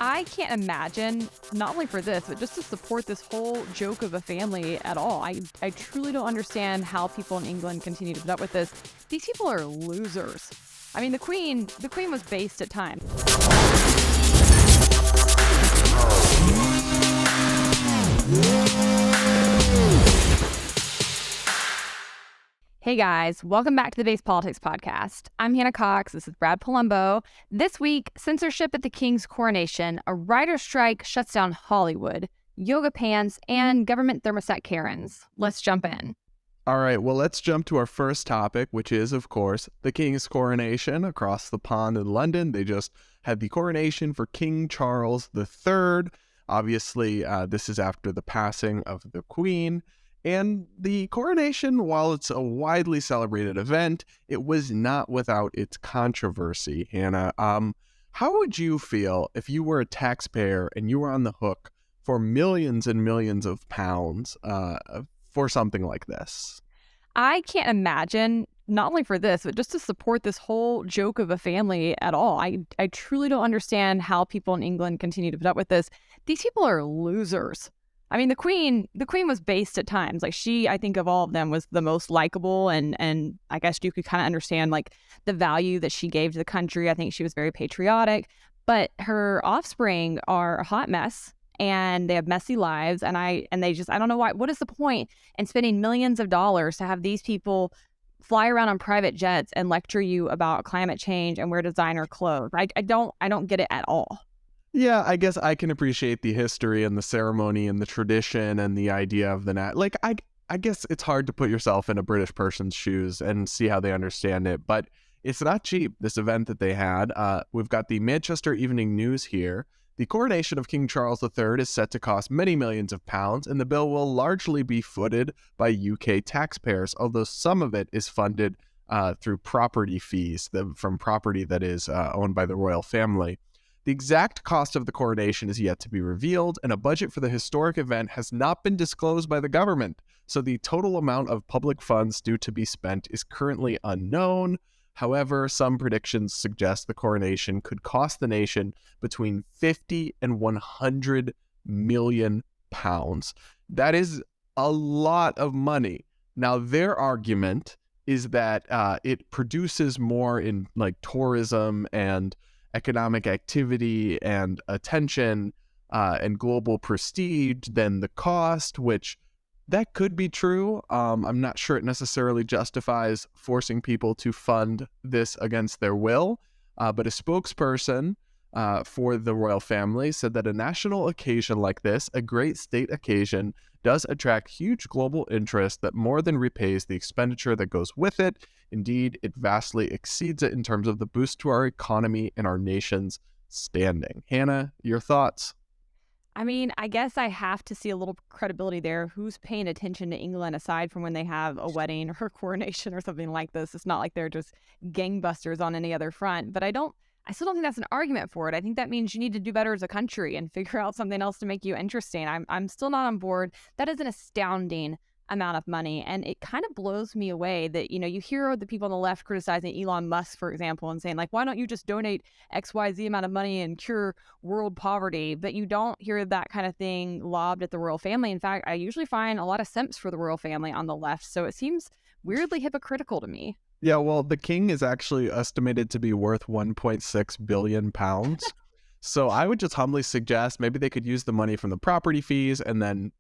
I can't imagine, not only for this, but just to support this whole joke of a family at all. I truly don't understand how people in England continue to put up with this. These people are losers. I mean, the Queen was based at times. Hey guys, welcome back to the Base Politics Podcast. I'm Hannah Cox. This is Brad Polumbo. This week, censorship at the King's coronation, a writer's strike shuts down Hollywood, yoga pants, and government thermostat Karens. Let's jump in. All right, well, let's jump to our first topic, which is, of course, the King's coronation across the pond in London. They just had the coronation for King Charles III. Obviously, this is after the passing of the Queen. And the coronation, while it's a widely celebrated event, it was not without its controversy. Hannah, how would you feel if you were a taxpayer and you were on the hook for millions and millions of pounds for something like this? I can't imagine, not only for this, but just to support this whole joke of a family at all. I truly don't understand how people in England continue to put up with this. These people are losers. I mean, the Queen was based at times. Like, she, I think of all of them, was the most likable, and I guess you could kind of understand like the value that she gave to the country. I think she was very patriotic, but her offspring are a hot mess and they have messy lives. And I don't know why. What is the point in spending millions of dollars to have these people fly around on private jets and lecture you about climate change and wear designer clothes? I don't get it at all. Yeah, I guess I can appreciate the history and the ceremony and the tradition and the idea of the Like, I guess it's hard to put yourself in a British person's shoes and see how they understand it, but it's not cheap, this event that they had. We've got the Manchester Evening News here. The coronation of King Charles III is set to cost many millions of pounds, and the bill will largely be footed by UK taxpayers, although some of it is funded through property fees from property that is owned by the royal family. The exact cost of the coronation is yet to be revealed, and a budget for the historic event has not been disclosed by the government, so the total amount of public funds due to be spent is currently unknown. However, some predictions suggest the coronation could cost the nation between 50 and 100 million pounds. That is a lot of money. Now, their argument is that it produces more in like tourism and economic activity and attention and global prestige than the cost, which that could be true. I'm not sure it necessarily justifies forcing people to fund this against their will, but a spokesperson for the royal family said that a national occasion like this, a great state occasion, does attract huge global interest that more than repays the expenditure that goes with it. Indeed, it vastly exceeds it in terms of the boost to our economy and our nation's standing. Hannah, your thoughts? I mean, I guess I have to see a little credibility there. Who's paying attention to England aside from when they have a wedding or a coronation or something like this? It's not like they're just gangbusters on any other front. But I still don't think that's an argument for it. I think that means you need to do better as a country and figure out something else to make you interesting. I'm still not on board. That is an astounding amount of money, and it kind of blows me away that, you know, you hear the people on the left criticizing Elon Musk, for example, and saying like, why don't you just donate XYZ amount of money and cure world poverty? But you don't hear that kind of thing lobbed at the royal family. In fact, I usually find a lot of simps for the royal family on the left, so it seems weirdly hypocritical to me. Yeah, well, the king is actually estimated to be worth 1.6 billion pounds. So I would just humbly suggest maybe they could use the money from the property fees, and then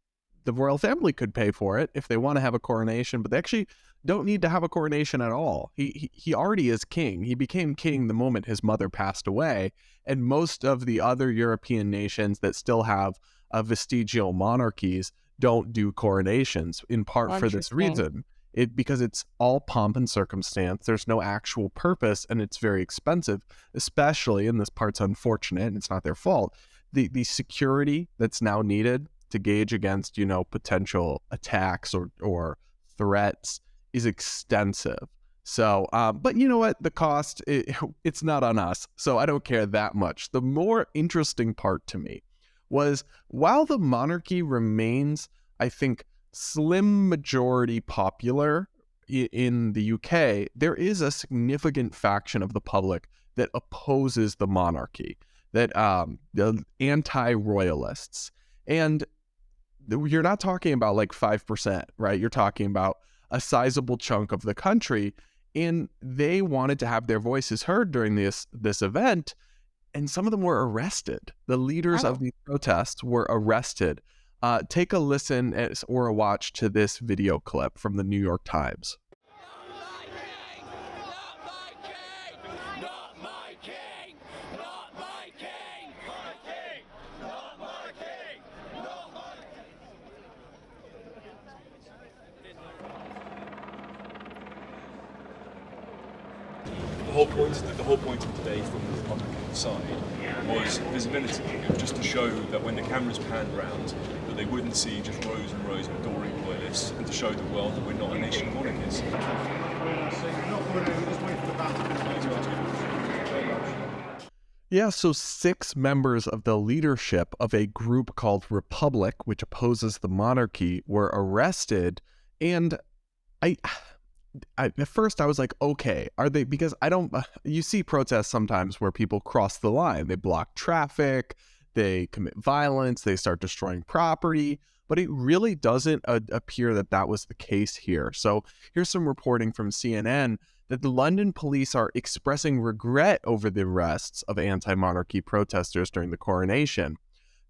the royal family could pay for it if they want to have a coronation, but they actually don't need to have a coronation at all. He already is king. He became king the moment his mother passed away, and most of the other European nations that still have vestigial monarchies don't do coronations, in part for this reason. Because it's all pomp and circumstance. There's no actual purpose, and it's very expensive, especially, and this part's unfortunate, and it's not their fault, the security that's now needed to gauge against, you know, potential attacks or threats is extensive. So, but you know what? The cost, it's not on us, so I don't care that much. The more interesting part to me was, while the monarchy remains, I think, slim majority popular in the UK, there is a significant faction of the public that opposes the monarchy. that the anti-royalists, and you're not talking about like 5%, right? You're talking about a sizable chunk of the country, and they wanted to have their voices heard during this event, and some of them were arrested. The leaders of Oh. these protests were arrested. Take a listen or a watch to this video clip from the New York Times. The whole point of today from the Republican side was visibility. It was just to show that when the cameras panned round, that they wouldn't see just rows and rows of adoring royalists, and to show the world that we're not a nation of monarchies. Yeah, so 6 members of the leadership of a group called Republic, which opposes the monarchy, were arrested. And at first I was like, okay, are they, because I don't, you see protests sometimes where people cross the line. They block traffic, they commit violence, they start destroying property, but it really doesn't appear that that was the case here. So here's some reporting from CNN that the London police are expressing regret over the arrests of anti-monarchy protesters during the coronation.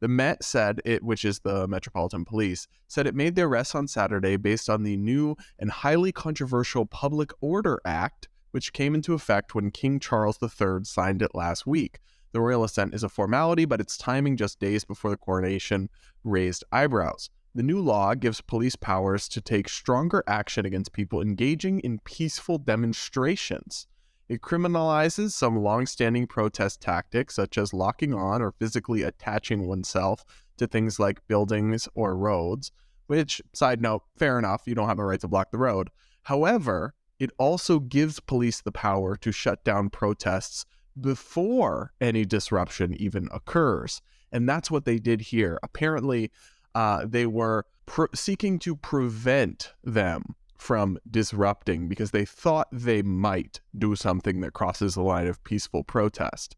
The Met said it, which is the Metropolitan Police, said it made the arrests on Saturday based on the new and highly controversial Public Order Act, which came into effect when King Charles III signed it last week. The royal assent is a formality, but its timing just days before the coronation raised eyebrows. The new law gives police powers to take stronger action against people engaging in peaceful demonstrations. It criminalizes some long-standing protest tactics, such as locking on or physically attaching oneself to things like buildings or roads, which, side note, fair enough, you don't have a right to block the road. However, it also gives police the power to shut down protests before any disruption even occurs. And that's what they did here. Apparently, they were seeking to prevent them from disrupting because they thought they might do something that crosses the line of peaceful protest.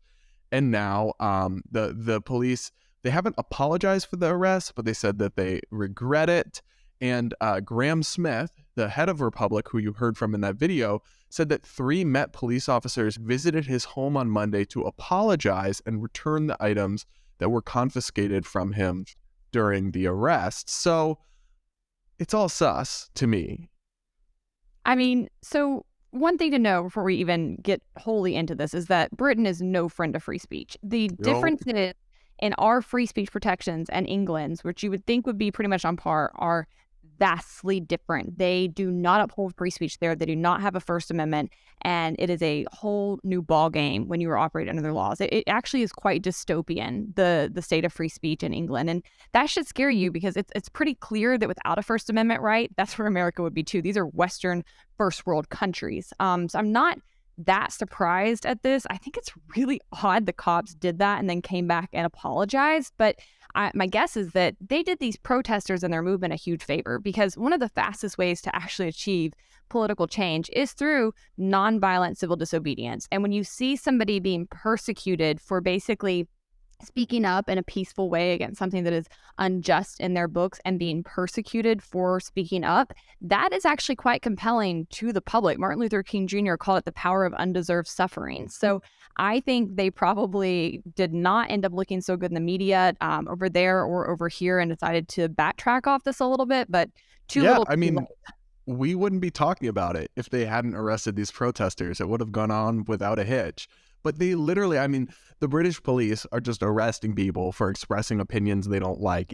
And now the police, they haven't apologized for the arrest, but they said that they regret it. And Graham Smith, the head of Republic, who you heard from in that video, said that 3 Met police officers visited his home on Monday to apologize and return the items that were confiscated from him during the arrest. So it's all sus to me. I mean, so one thing to know before we even get wholly into this is that Britain is no friend of free speech. The difference is in our free speech protections and England's, which you would think would be pretty much on par, are vastly different. They do not uphold free speech there. They do not have a First Amendment, and it is a whole new ball game when you are operating under their laws. It actually is quite dystopian, the state of free speech in England, and that should scare you because it's pretty clear that without a First Amendment right, that's where America would be too. These are Western first world countries. So I'm not that surprised at this. I think it's really odd the cops did that and then came back and apologized, but my guess is that they did these protesters and their movement a huge favor because one of the fastest ways to actually achieve political change is through nonviolent civil disobedience. And when you see somebody being persecuted for basically speaking up in a peaceful way against something that is unjust in their books and being persecuted for speaking up, that is actually quite compelling to the public. Martin Luther King Jr. called it the power of undeserved suffering. So I think they probably did not end up looking so good in the media over there or over here and decided to backtrack off this a little bit, but too little. I mean, we wouldn't be talking about it if they hadn't arrested these protesters. It would have gone on without a hitch. But they literally, I mean, the British police are just arresting people for expressing opinions they don't like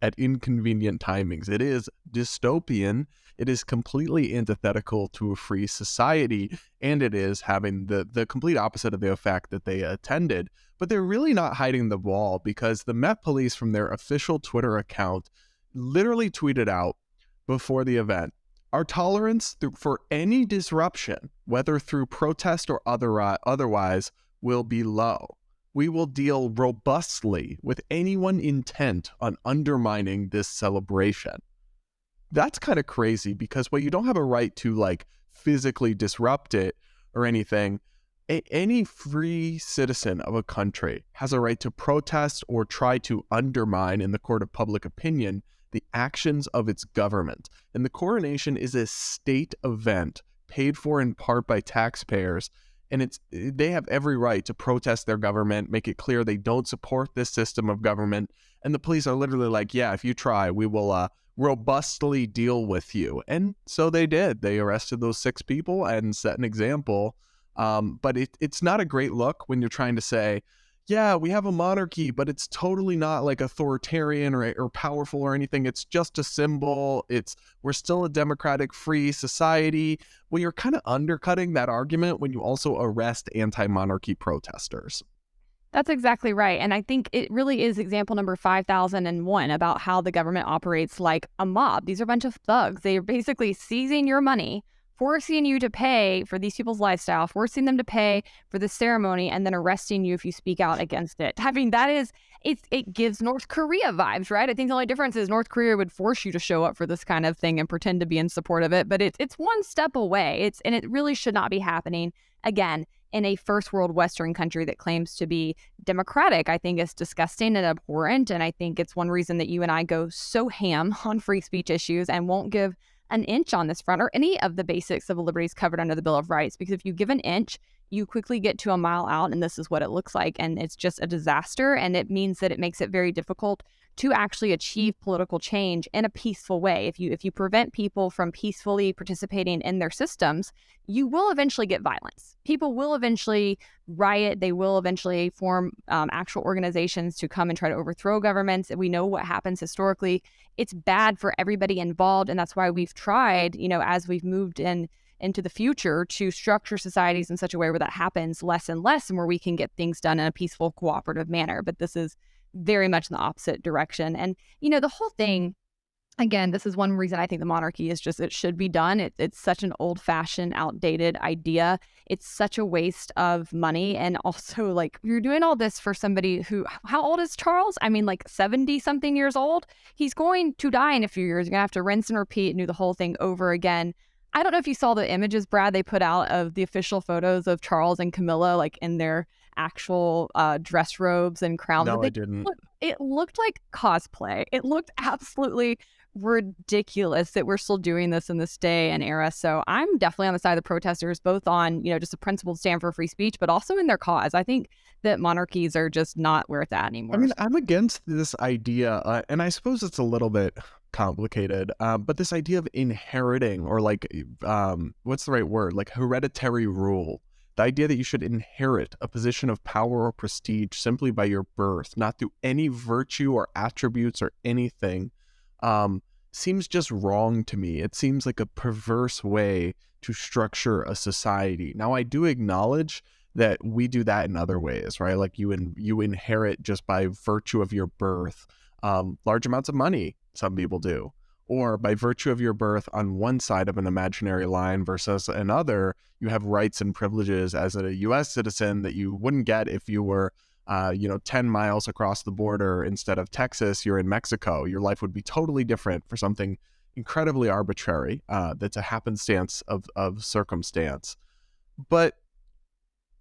at inconvenient timings. It is dystopian. It is completely antithetical to a free society, and it is having the complete opposite of the effect that they attended. But they're really not hiding the ball because the Met Police, from their official Twitter account, literally tweeted out before the event, "Our tolerance for any disruption, whether through protest or otherwise, will be low. We will deal robustly with anyone intent on undermining this celebration." That's kind of crazy because, well, you don't have a right to like physically disrupt it or anything. any free citizen of a country has a right to protest or try to undermine in the court of public opinion the actions of its government. And the coronation is a state event paid for in part by taxpayers. And they have every right to protest their government, make it clear they don't support this system of government. And the police are literally like, yeah, if you try, we will robustly deal with you. And so they did. They arrested those 6 people and set an example. But it's not a great look when you're trying to say, yeah, we have a monarchy, but it's totally not like authoritarian or powerful or anything. It's just a symbol. We're still a democratic, free society. Well, you're kind of undercutting that argument when you also arrest anti-monarchy protesters. That's exactly right. And I think it really is example number 5001 about how the government operates like a mob. These are a bunch of thugs. They are basically seizing your money, forcing you to pay for these people's lifestyle, forcing them to pay for the ceremony, and then arresting you if you speak out against it. I mean, it gives North Korea vibes, right? I think the only difference is North Korea would force you to show up for this kind of thing and pretend to be in support of it. But it's one step away. And it really should not be happening. Again, in a first world Western country that claims to be democratic, I think is disgusting and abhorrent. And I think it's one reason that you and I go so ham on free speech issues and won't give an inch on this front or any of the basics of the liberties covered under the Bill of Rights. Because if you give an inch, you quickly get to a mile out, and this is what it looks like. And it's just a disaster. And it means that it makes it very difficult to actually achieve political change in a peaceful way. If you prevent people from peacefully participating in their systems, you will eventually get violence. People will eventually riot. They will eventually form actual organizations to come and try to overthrow governments. We know what happens historically. It's bad for everybody involved. And that's why we've tried, as we've moved into the future, to structure societies in such a way where that happens less and less, and where we can get things done in a peaceful, cooperative manner. But this is very much in the opposite direction. And, the whole thing, again, this is one reason I think the monarchy is just, it should be done. It's such an old-fashioned, outdated idea. It's such a waste of money. And also, like, you're doing all this for somebody who, how old is Charles? I mean, like 70-something years old. He's going to die in a few years. You're going to have to rinse and repeat and do the whole thing over again. I don't know if you saw the images, Brad, they put out of the official photos of Charles and Camilla, like in their actual dress robes and crowns. No, I didn't. It looked like cosplay. It looked absolutely ridiculous that we're still doing this in this day and era. So I'm definitely on the side of the protesters, both on, just a principled stand for free speech, but also in their cause. I think that monarchies are just not where it's at anymore. I mean, I'm against this idea, and I suppose it's a little bit complicated, but this idea of inheriting, or like, what's the right word? Like hereditary rule. The idea that you should inherit a position of power or prestige simply by your birth, not through any virtue or attributes or anything, seems just wrong to me. It seems like a perverse way to structure a society. Now, I do acknowledge that we do that in other ways, right? Like you inherit just by virtue of your birth, large amounts of money, some people do. Or by virtue of your birth on one side of an imaginary line versus another, you have rights and privileges as a U.S. citizen that you wouldn't get if you were, 10 miles across the border. Instead of Texas, you're in Mexico. Your life would be totally different for something incredibly arbitrary that's a happenstance of circumstance. But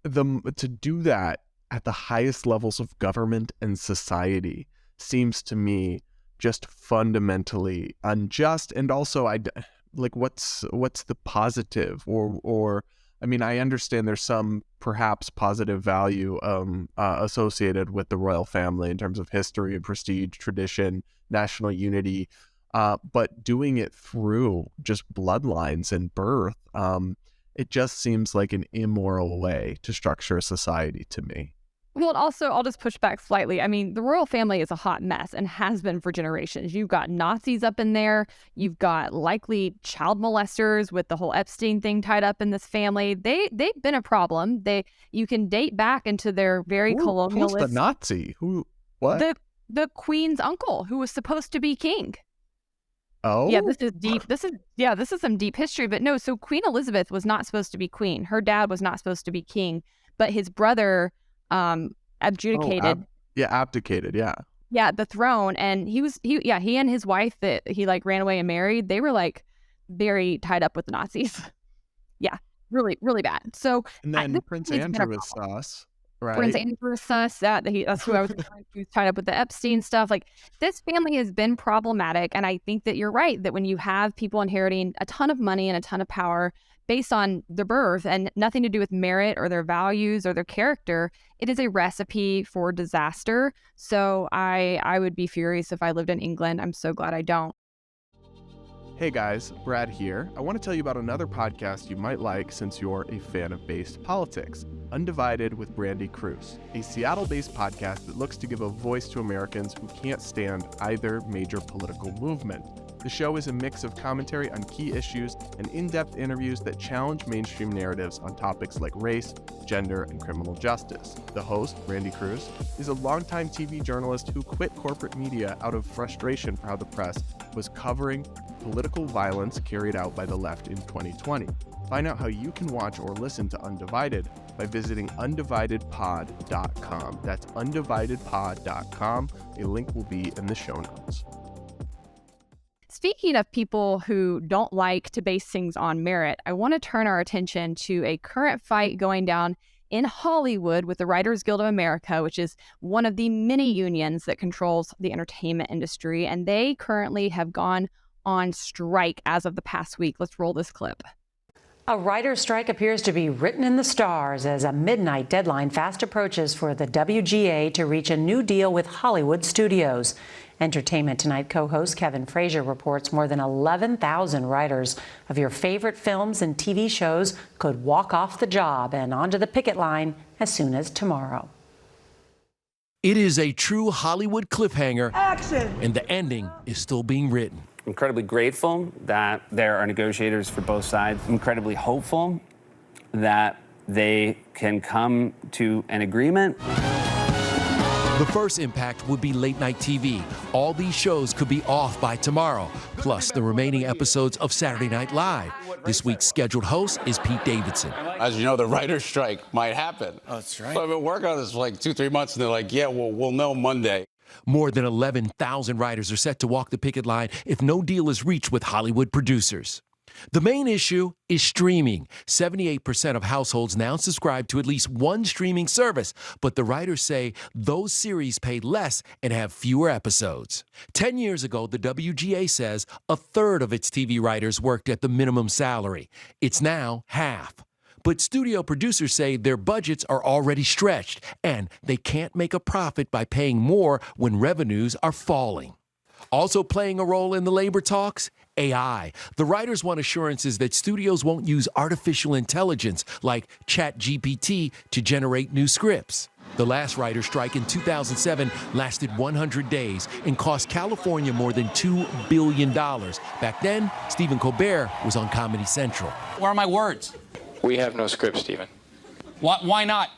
to do that at the highest levels of government and society seems to me just fundamentally unjust. And also, what's the positive? Or I mean, I understand there's some perhaps positive value associated with the royal family in terms of history and prestige, tradition, national unity, but doing it through just bloodlines and birth, it just seems like an immoral way to structure a society to me. Well, also, I'll just push back slightly. I mean, the royal family is a hot mess and has been for generations. You've got Nazis up in there. You've got likely child molesters with the whole Epstein thing tied up in this family. They've been a problem. You can date back into their very colonialist. Who's the Nazi? Who? What? The Queen's uncle, who was supposed to be king. Oh, yeah, this is deep. This is some deep history. But no, so Queen Elizabeth was not supposed to be queen. Her dad was not supposed to be king, but his brother abdicated. Abdicated. Yeah, the throne, and he and his wife that he like ran away and married. They were like very tied up with the Nazis. Yeah. really, really bad. So And this then Prince has been a Andrew is problem. sus, Prince right? Andrew is sus. That's who I was referring to, who's tied up with the Epstein stuff. Like, this family has been problematic, and I think that you're right that when you have people inheriting a ton of money and a ton of power based on their birth and nothing to do with merit or their values or their character, it is a recipe for disaster. So I would be furious if I lived in England. I'm so glad I don't. Hey guys, Brad here. I want to tell you about another podcast you might like since you're a fan of based politics. Undivided with Brandy Cruz, a Seattle-based podcast that looks to give a voice to Americans who can't stand either major political movement. The show is a mix of commentary on key issues and in-depth interviews that challenge mainstream narratives on topics like race, gender, and criminal justice. The host, Brandy Cruz, is a longtime TV journalist who quit corporate media out of frustration for how the press was covering political violence carried out by the left in 2020. Find out how you can watch or listen to Undivided by visiting undividedpod.com. That's undividedpod.com. A link will be in the show notes. Speaking of people who don't like to base things on merit, I want to turn our attention to a current fight going down in Hollywood with the Writers Guild of America, which is one of the many unions that controls the entertainment industry. And they currently have gone on strike as of the past week. Let's roll this clip. A writer's strike appears to be written in the stars as a midnight deadline fast approaches for the WGA to reach a new deal with Hollywood studios. Entertainment Tonight co-host Kevin Frazier reports more than 11,000 writers of your favorite films and TV shows could walk off the job and onto the picket line as soon as tomorrow. It is a true Hollywood cliffhanger. Action! And the ending is still being written. Incredibly grateful that there are negotiators for both sides. Incredibly hopeful that they can come to an agreement. The first impact would be late night TV. All these shows could be off by tomorrow, plus the remaining episodes of Saturday Night Live. This week's scheduled host is Pete Davidson. As you know, the writer's strike might happen. Oh, that's right. So I've been working on this for like 2-3 months, and they're like, yeah, we'll know Monday. More than 11,000 writers are set to walk the picket line if no deal is reached with Hollywood producers. The main issue is streaming. 78% of households now subscribe to at least one streaming service, but the writers say those series pay less and have fewer episodes. 10 years ago, the WGA says a third of its TV writers worked at the minimum salary. It's now half. But studio producers say their budgets are already stretched, and they can't make a profit by paying more when revenues are falling. Also playing a role in the labor talks? AI. The writers want assurances that studios won't use artificial intelligence like ChatGPT to generate new scripts. The last writer's strike in 2007 lasted 100 days and cost California more than $2 billion. Back then, Stephen Colbert was on Comedy Central. Where are my words? We have no script, Stephen. Why not?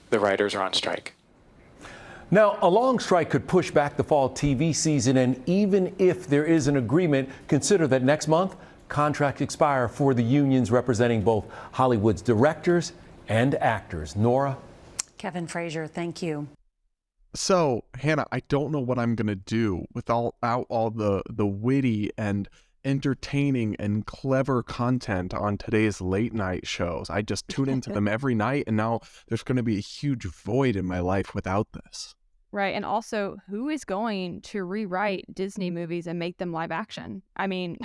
The writers are on strike. Now, a long strike could push back the fall TV season, and even if there is an agreement, consider that next month, contracts expire for the unions representing both Hollywood's directors and actors. Nora? Kevin Frazier, thank you. So, Hannah, I don't know what I'm going to do without all the witty and entertaining and clever content on today's late night shows. I just tune into them every night, and now there's going to be a huge void in my life without this. Right. And also, who is going to rewrite Disney movies and make them live action? I mean,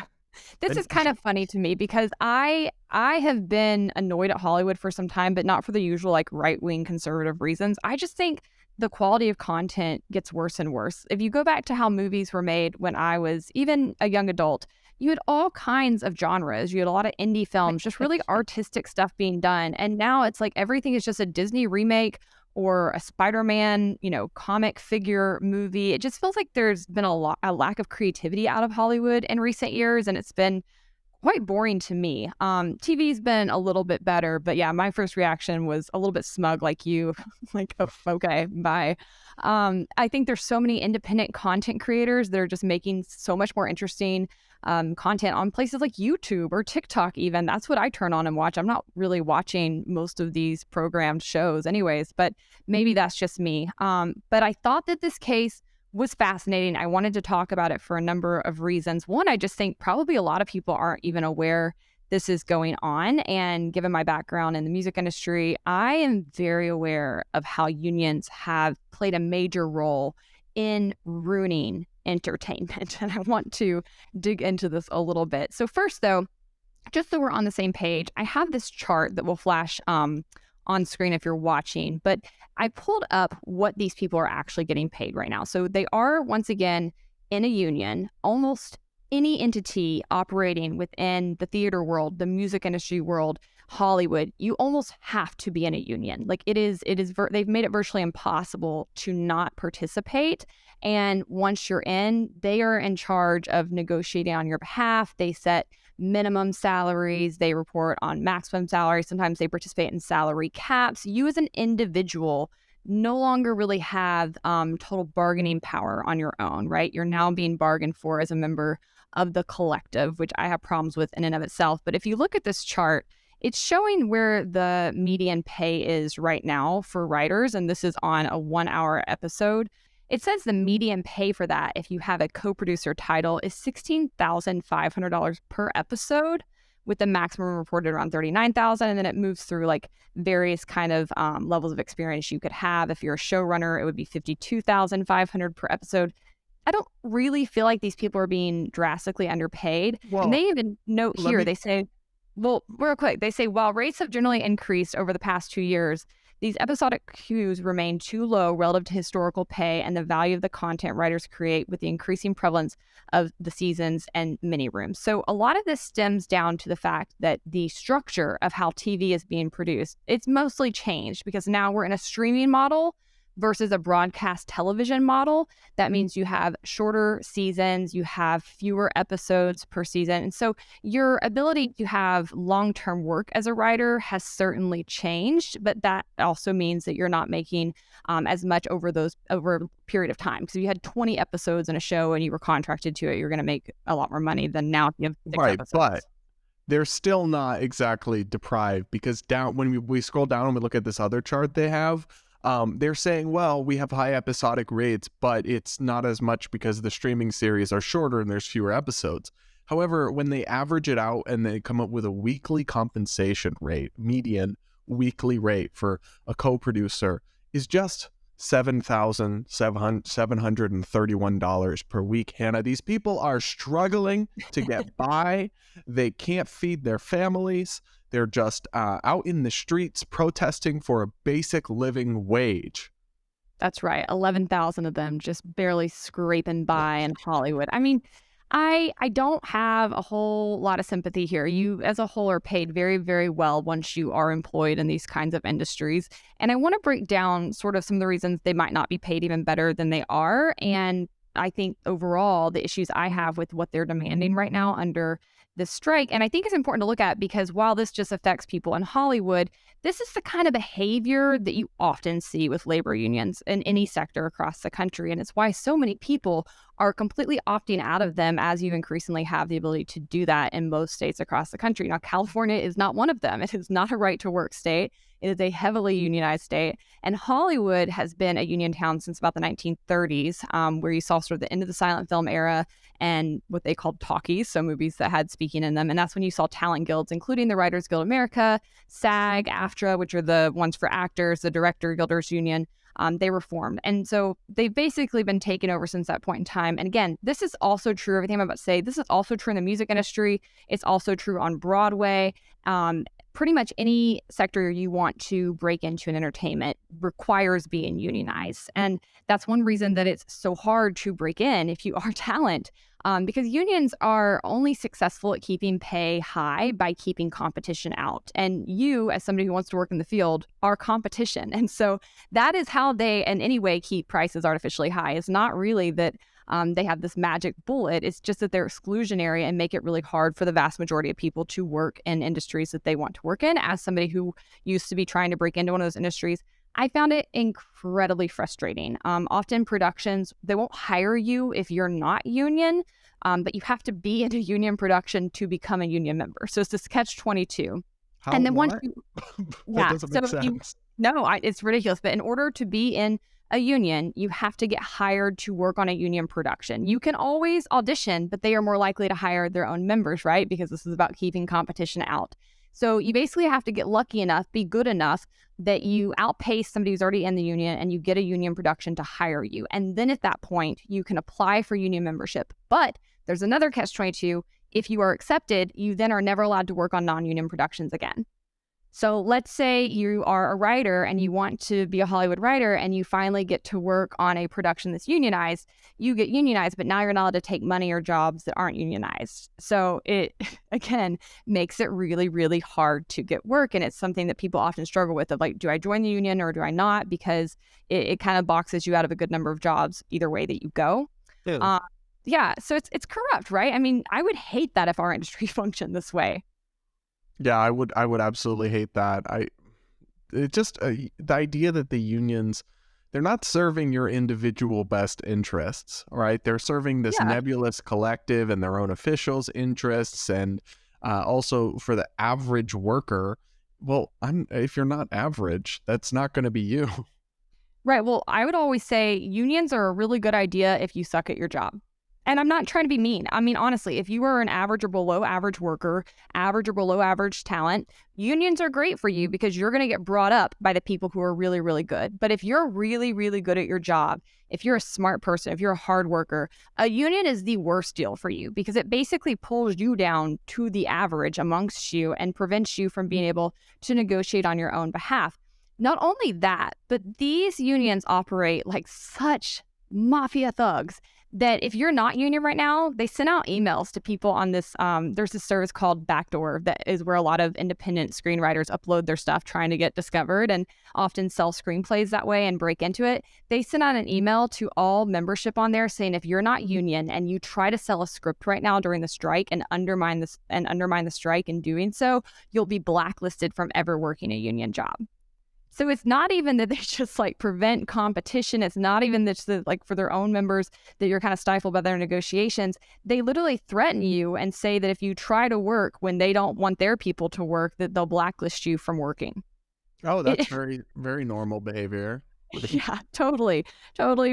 this is kind of funny to me because I have been annoyed at Hollywood for some time, but not for the usual like right-wing conservative reasons. I just think the quality of content gets worse and worse. If you go back to how movies were made when I was even a young adult, you had all kinds of genres. You had a lot of indie films, just really artistic stuff being done. And now it's like everything is just a Disney remake or a Spider-Man, comic figure movie. It just feels like there's been a lack of creativity out of Hollywood in recent years, and it's been quite boring to me. TV's been a little bit better, but yeah, my first reaction was a little bit smug like you, like, oh, okay, bye. I think there's so many independent content creators that are just making so much more interesting content on places like YouTube or TikTok even. That's what I turn on and watch. I'm not really watching most of these programmed shows anyways, but maybe that's just me. But I thought that this case was fascinating. I wanted to talk about it for a number of reasons. One, I just think probably a lot of people aren't even aware this is going on. And given my background in the music industry, I am very aware of how unions have played a major role in ruining entertainment. And I want to dig into this a little bit. So first, though, just so we're on the same page, I have this chart that will flash on screen if you're watching, but I pulled up what these people are actually getting paid right now. So they are, once again, in a union. Almost any entity operating within the theater world, the music industry world, Hollywood, you almost have to be in a union. Like they've made it virtually impossible to not participate. And once you're in, they are in charge of negotiating on your behalf. They set minimum salaries. They report on maximum salaries. Sometimes they participate in salary caps. You as an individual no longer really have total bargaining power on your own, right? You're now being bargained for as a member of the collective, which I have problems with in and of itself. But if you look at this chart, it's showing where the median pay is right now for writers, and this is on a 1-hour episode. It says the median pay for that, if you have a co-producer title, is $16,500 per episode, with the maximum reported around $39,000, and then it moves through like various kind of levels of experience you could have. If you're a showrunner, it would be $52,500 per episode. I don't really feel like these people are being drastically underpaid. Well, and they even note here, they say, well, real quick, they say, while rates have generally increased over the past 2 years, these episodic cues remain too low relative to historical pay and the value of the content writers create with the increasing prevalence of the seasons and mini rooms. So a lot of this stems down to the fact that the structure of how TV is being produced, it's mostly changed because now we're in a streaming model versus a broadcast television model. That means you have shorter seasons, you have fewer episodes per season. And so your ability to have long-term work as a writer has certainly changed, but that also means that you're not making as much over a period of time. Because if you had 20 episodes in a show and you were contracted to it, you're going to make a lot more money than now if you have 6 episodes. But they're still not exactly deprived, because when we scroll down and we look at this other chart they have, they're saying, well, we have high episodic rates, but it's not as much because the streaming series are shorter and there's fewer episodes. However, when they average it out and they come up with a weekly compensation rate, median weekly rate for a co-producer is just $7,731 per week. Hannah, these people are struggling to get by. They can't feed their families. They're just out in the streets protesting for a basic living wage. That's right. 11,000 of them just barely scraping by in Hollywood. I mean, I don't have a whole lot of sympathy here. You as a whole are paid very, very well once you are employed in these kinds of industries. And I want to break down sort of some of the reasons they might not be paid even better than they are. And I think overall the issues I have with what they're demanding right now under this strike. And I think it's important to look at because while this just affects people in Hollywood, this is the kind of behavior that you often see with labor unions in any sector across the country. And it's why so many people are completely opting out of them as you increasingly have the ability to do that in most states across the country. Now, California is not one of them. It is not a right to work state. It is a heavily unionized state. And Hollywood has been a union town since about the 1930s, where you saw sort of the end of the silent film era and what they called talkies, so movies that had speaking in them. And that's when you saw talent guilds, including the Writers Guild of America, SAG, AFTRA, which are the ones for actors, the Director Guilders Union. They were formed. And so they've basically been taken over since that point in time. And again, this is also true, everything I'm about to say, this is also true in the music industry. It's also true on Broadway. Pretty much any sector you want to break into in entertainment requires being unionized. And that's one reason that it's so hard to break in if you are talent, because unions are only successful at keeping pay high by keeping competition out. And you, as somebody who wants to work in the field, are competition. And so that is how they, in any way, keep prices artificially high. It's not really that they have this magic bullet. It's just that they're exclusionary and make it really hard for the vast majority of people to work in industries that they want to work in. As somebody who used to be trying to break into one of those industries, I found it incredibly frustrating. Often productions, they won't hire you if you're not union, but you have to be in a union production to become a union member. So it's this catch-22. And then once you, yeah, that doesn't make sense. No, it's ridiculous. But in order to be in a union, you have to get hired to work on a union production. You can always audition, but they are more likely to hire their own members, right? Because this is about keeping competition out. So you basically have to get lucky enough, be good enough that you outpace somebody who's already in the union and you get a union production to hire you. And then at that point, you can apply for union membership. But there's another catch-22. If you are accepted, you then are never allowed to work on non-union productions again. So let's say you are a writer and you want to be a Hollywood writer and you finally get to work on a production that's unionized. You get unionized, but now you're not allowed to take money or jobs that aren't unionized. So it, again, makes it really, really hard to get work. And it's something that people often struggle with of like, do I join the union or do I not? Because it kind of boxes you out of a good number of jobs either way that you go. Yeah, so it's corrupt, right? I mean, I would hate that if our industry functioned this way. Yeah, I would absolutely hate that. The idea that the unions, they're not serving your individual best interests, right? They're serving this nebulous collective and their own officials' interests, and also for the average worker. Well, if you're not average, that's not going to be you. Right. Well, I would always say unions are a really good idea if you suck at your job. And I'm not trying to be mean. I mean, honestly, if you are an average or below average worker, average or below average talent, unions are great for you because you're going to get brought up by the people who are really, really good. But if you're really, really good at your job, if you're a smart person, if you're a hard worker, a union is the worst deal for you because it basically pulls you down to the average amongst you and prevents you from being able to negotiate on your own behalf. Not only that, but these unions operate like such mafia thugs that if you're not union right now, they send out emails to people on this, there's this service called Backdoor that is where a lot of independent screenwriters upload their stuff trying to get discovered and often sell screenplays that way and break into it. They send out an email to all membership on there saying if you're not union and you try to sell a script right now during the strike and undermine the strike in doing so, you'll be blacklisted from ever working a union job. So it's not even that they just like prevent competition. It's not even that like for their own members that you're kind of stifled by their negotiations. They literally threaten you and say that if you try to work when they don't want their people to work, that they'll blacklist you from working. Oh, that's very, very normal behavior. Yeah, totally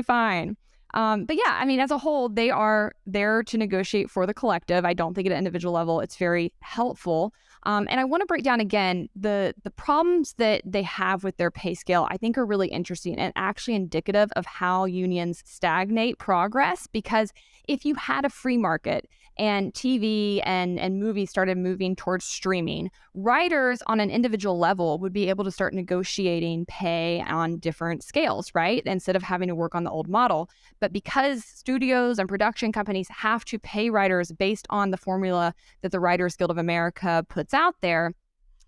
fine. But yeah, I mean, as a whole, they are there to negotiate for the collective. I don't think at an individual level it's very helpful. And I want to break down again the problems that they have with their pay scale. I think are really interesting and actually indicative of how unions stagnate progress. Because if you had a free market and TV and movies started moving towards streaming, writers on an individual level would be able to start negotiating pay on different scales, right? Instead of having to work on the old model. But because studios and production companies have to pay writers based on the formula that the Writers Guild of America puts out there,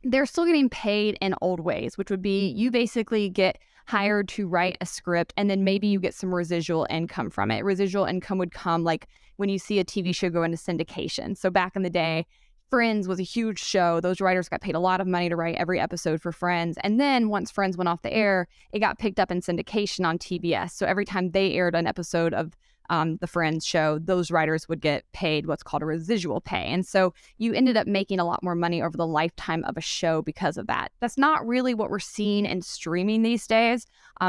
they're still getting paid in old ways, which would be you basically get hired to write a script and then maybe you get some residual income from it. Residual income would come like when you see a TV show go into syndication. So back in the day, Friends was a huge show. Those writers got paid a lot of money to write every episode for Friends. And then once Friends went off the air, it got picked up in syndication on TBS. So every time they aired an episode of the Friends show, those writers would get paid what's called a residual pay. And so you ended up making a lot more money over the lifetime of a show because of that. That's not really what we're seeing in streaming these days.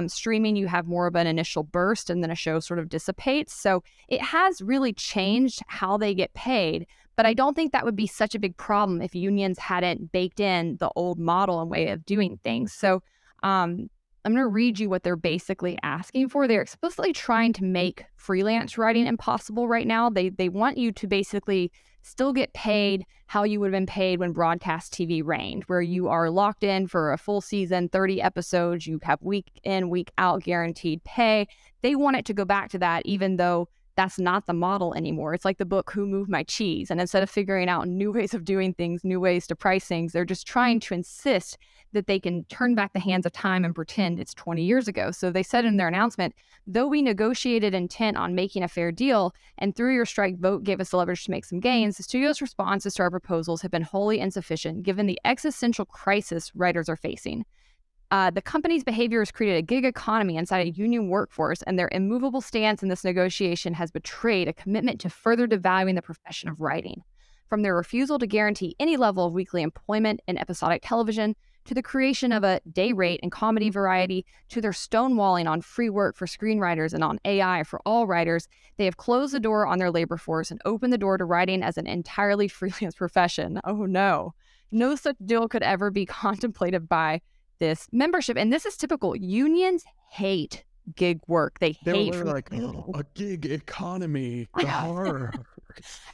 Streaming, you have more of an initial burst and then a show sort of dissipates. So it has really changed how they get paid. But I don't think that would be such a big problem if unions hadn't baked in the old model and way of doing things. So I'm going to read you what they're basically asking for. They're explicitly trying to make freelance writing impossible right now. They want you to basically still get paid how you would have been paid when broadcast TV reigned, where you are locked in for a full season, 30 episodes, you have week in, week out guaranteed pay. They want it to go back to that, even though that's not the model anymore. It's like the book, Who Moved My Cheese? And instead of figuring out new ways of doing things, new ways to price things, they're just trying to insist that they can turn back the hands of time and pretend it's 20 years ago. So they said in their announcement, though we negotiated intent on making a fair deal and through your strike vote gave us the leverage to make some gains, the studio's responses to our proposals have been wholly insufficient given the existential crisis writers are facing. The company's behavior has created a gig economy inside a union workforce, and their immovable stance in this negotiation has betrayed a commitment to further devaluing the profession of writing. From their refusal to guarantee any level of weekly employment in episodic television to the creation of a day rate and comedy variety, to their stonewalling on free work for screenwriters and on AI for all writers, they have closed the door on their labor force and opened the door to writing as an entirely freelance profession. Oh no. No such deal could ever be contemplated by this membership. And this is typical. Unions hate gig work. They hate like, oh, a gig economy, the horror.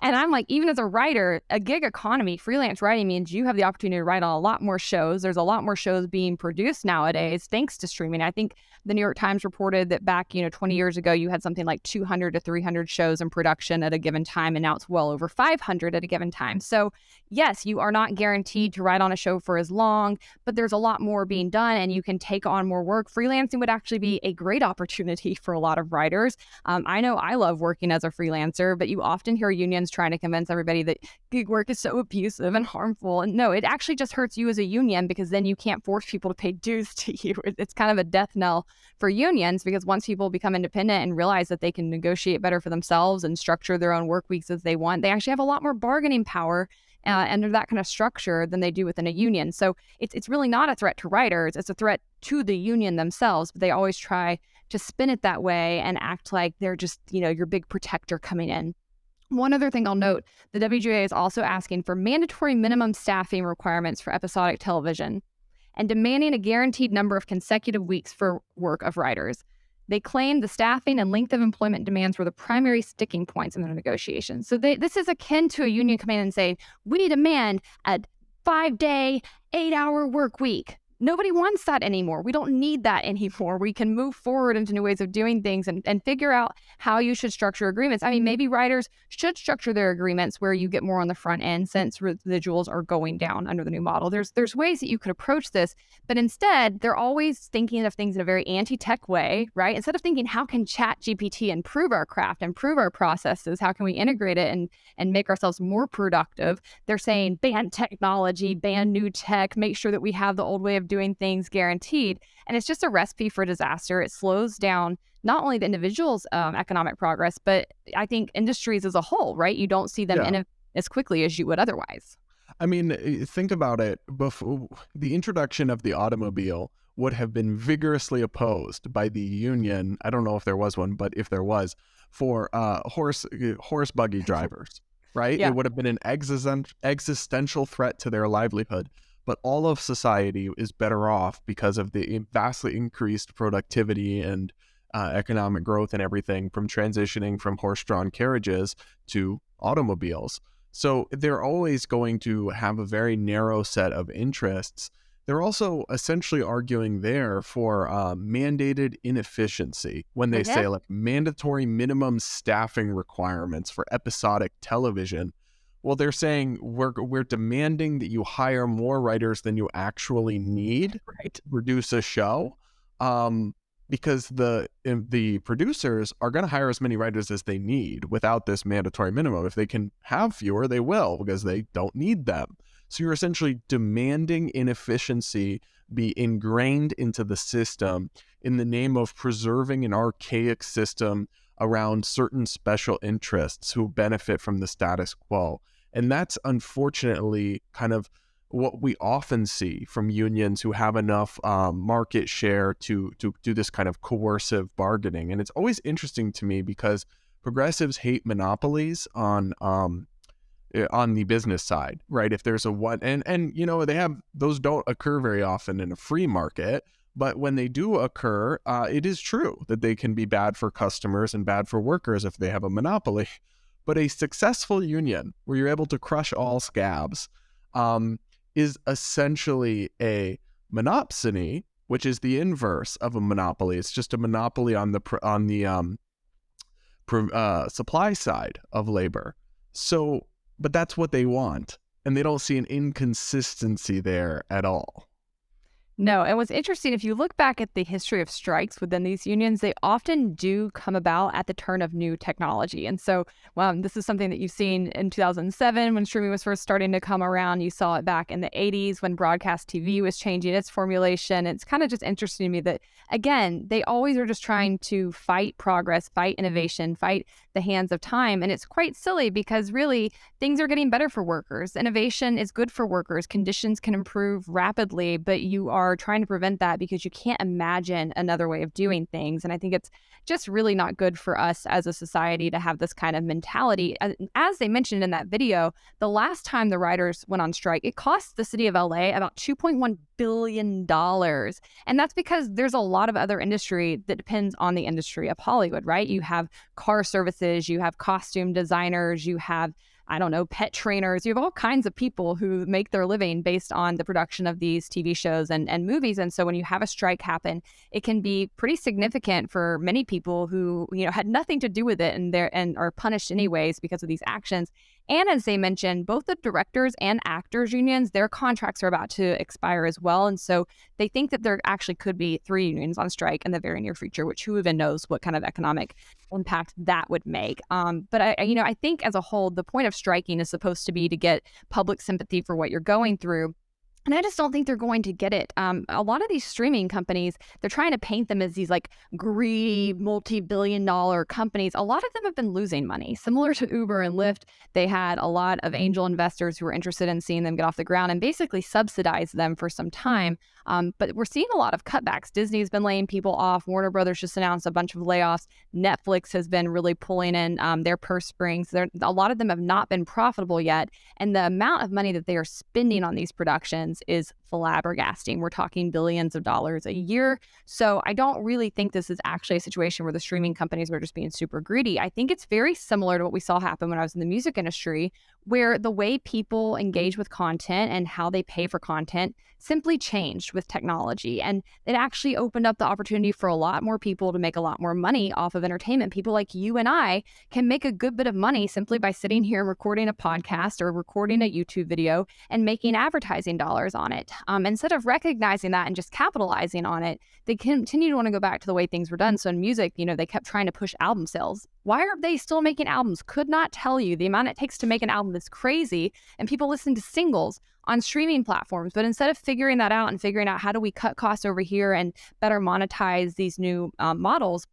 And I'm like, even as a writer, a gig economy, freelance writing means you have the opportunity to write on a lot more shows. There's a lot more shows being produced nowadays thanks to streaming. I think the New York Times reported that back, 20 years ago, you had something like 200 to 300 shows in production at a given time, and now it's well over 500 at a given time. So yes, you are not guaranteed to write on a show for as long, but there's a lot more being done and you can take on more work. Freelancing would actually be a great opportunity for a lot of writers. I know I love working as a freelancer, but you often hear unions trying to convince everybody that gig work is so abusive and harmful. And no, it actually just hurts you as a union because then you can't force people to pay dues to you. It's kind of a death knell for unions because once people become independent and realize that they can negotiate better for themselves and structure their own work weeks as they want, they actually have a lot more bargaining power under that kind of structure than they do within a union. So it's really not a threat to writers. It's a threat to the union themselves. But they always try to spin it that way and act like they're just, your big protector coming in. One other thing I'll note, the WGA is also asking for mandatory minimum staffing requirements for episodic television and demanding a guaranteed number of consecutive weeks for work of writers. They claim the staffing and length of employment demands were the primary sticking points in their negotiations. So this is akin to a union coming in and saying, we demand a 5-day, 8-hour work week. Nobody wants that anymore. We don't need that anymore. We can move forward into new ways of doing things and figure out how you should structure agreements. I mean, maybe writers should structure their agreements where you get more on the front end since residuals are going down under the new model. There's ways that you could approach this, but instead they're always thinking of things in a very anti-tech way, right? Instead of thinking, how can ChatGPT improve our craft, improve our processes? How can we integrate it and make ourselves more productive? They're saying ban technology, ban new tech, make sure that we have the old way of doing things guaranteed. And it's just a recipe for disaster. It slows down not only the individual's economic progress, but I think industries as a whole, right? You don't see them innovate as quickly as you would otherwise. I mean, think about it. Before the introduction of the automobile would have been vigorously opposed by the union. I don't know if there was one, but if there was, for horse buggy drivers, right? Yeah. It would have been an existential threat to their livelihood. But all of society is better off because of the vastly increased productivity and economic growth and everything from transitioning from horse-drawn carriages to automobiles. So they're always going to have a very narrow set of interests. They're also essentially arguing there for mandated inefficiency when they say like mandatory minimum staffing requirements for episodic television. Well, they're saying we're demanding that you hire more writers than you actually need to produce a show, because the producers are going to hire as many writers as they need without this mandatory minimum. If they can have fewer, they will because they don't need them. So you're essentially demanding inefficiency be ingrained into the system in the name of preserving an archaic system around certain special interests who benefit from the status quo. And that's unfortunately kind of what we often see from unions who have enough market share to do this kind of coercive bargaining. And it's always interesting to me because progressives hate monopolies on the business side, right? If there's a one, and they have, those don't occur very often in a free market, but when they do occur, it is true that they can be bad for customers and bad for workers if they have a monopoly. But a successful union where you're able to crush all scabs is essentially a monopsony, which is the inverse of a monopoly. It's just a monopoly on the supply side of labor. So, but that's what they want, and they don't see an inconsistency there at all. No, and what's interesting, if you look back at the history of strikes within these unions, they often do come about at the turn of new technology. And so this is something that you've seen in 2007 when streaming was first starting to come around. You saw it back in the 80s when broadcast TV was changing its formulation. It's kind of just interesting to me that, again, they always are just trying to fight progress, fight innovation, fight the hands of time. And it's quite silly because really things are getting better for workers. Innovation is good for workers. Conditions can improve rapidly, but you are trying to prevent that because you can't imagine another way of doing things. And I think it's just really not good for us as a society to have this kind of mentality. As they mentioned in that video, the last time the writers went on strike, it cost the city of LA about $2.1 billion. And that's because there's a lot of other industry that depends on the industry of Hollywood, right? You have car services, you have costume designers, you have pet trainers. You have all kinds of people who make their living based on the production of these TV shows and movies. And so when you have a strike happen, it can be pretty significant for many people who, had nothing to do with it and are punished anyways because of these actions. And as they mentioned, both the directors and actors unions, their contracts are about to expire as well. And so they think that there actually could be 3 unions on strike in the very near future, which who even knows what kind of economic impact that would make. But I think as a whole, the point of striking is supposed to be to get public sympathy for what you're going through. And I just don't think they're going to get it. A lot of these streaming companies, they're trying to paint them as these like greedy, multi-billion-dollar companies. A lot of them have been losing money. Similar to Uber and Lyft, they had a lot of angel investors who were interested in seeing them get off the ground and basically subsidize them for some time. But we're seeing a lot of cutbacks. Disney's been laying people off. Warner Brothers just announced a bunch of layoffs. Netflix has been really pulling in their purse strings. A lot of them have not been profitable yet. And the amount of money that they are spending on these productions is flabbergasting. We're talking billions of dollars a year. So I don't really think this is actually a situation where the streaming companies are just being super greedy. I think it's very similar to what we saw happen when I was in the music industry, where the way people engage with content and how they pay for content simply changed with technology. And it actually opened up the opportunity for a lot more people to make a lot more money off of entertainment. People like you and I can make a good bit of money simply by sitting here and recording a podcast or recording a YouTube video and making advertising dollars on it. Instead of recognizing that and just capitalizing on it, they continue to want to go back to the way things were done. So in music, they kept trying to push album sales. Why are they still making albums? Could not tell you. The amount it takes to make an album is crazy, and people listen to singles on streaming platforms. But instead of figuring that out and figuring out how do we cut costs over here and better monetize these new models,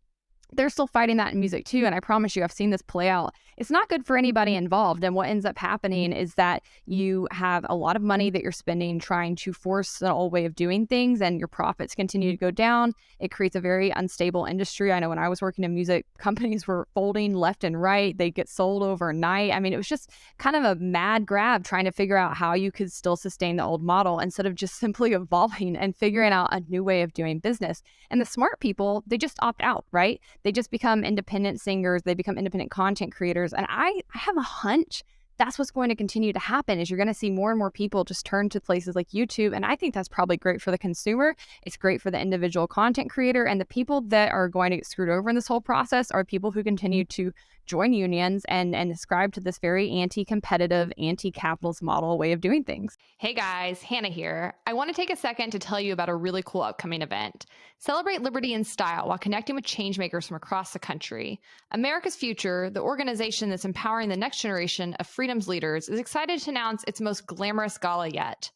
they're still fighting that in music too. And I promise you, I've seen this play out. It's not good for anybody involved. And what ends up happening is that you have a lot of money that you're spending trying to force an old way of doing things, and your profits continue to go down. It creates a very unstable industry. I know when I was working in music, companies were folding left and right. They'd get sold overnight. I mean, it was just kind of a mad grab trying to figure out how you could still sustain the old model instead of just simply evolving and figuring out a new way of doing business. And the smart people, they just opt out, right? They just become independent singers. They become independent content creators. And I have a hunch that's what's going to continue to happen is you're going to see more and more people just turn to places like YouTube. And I think that's probably great for the consumer. It's great for the individual content creator. And the people that are going to get screwed over in this whole process are people who continue to join unions and ascribe to this very anti-competitive, anti-capitalist model way of doing things. Hey guys, Hannah here. I want to take a second to tell you about a really cool upcoming event. Celebrate liberty in style while connecting with changemakers from across the country. America's Future, the organization that's empowering the next generation of freedom's leaders, is excited to announce its most glamorous gala yet.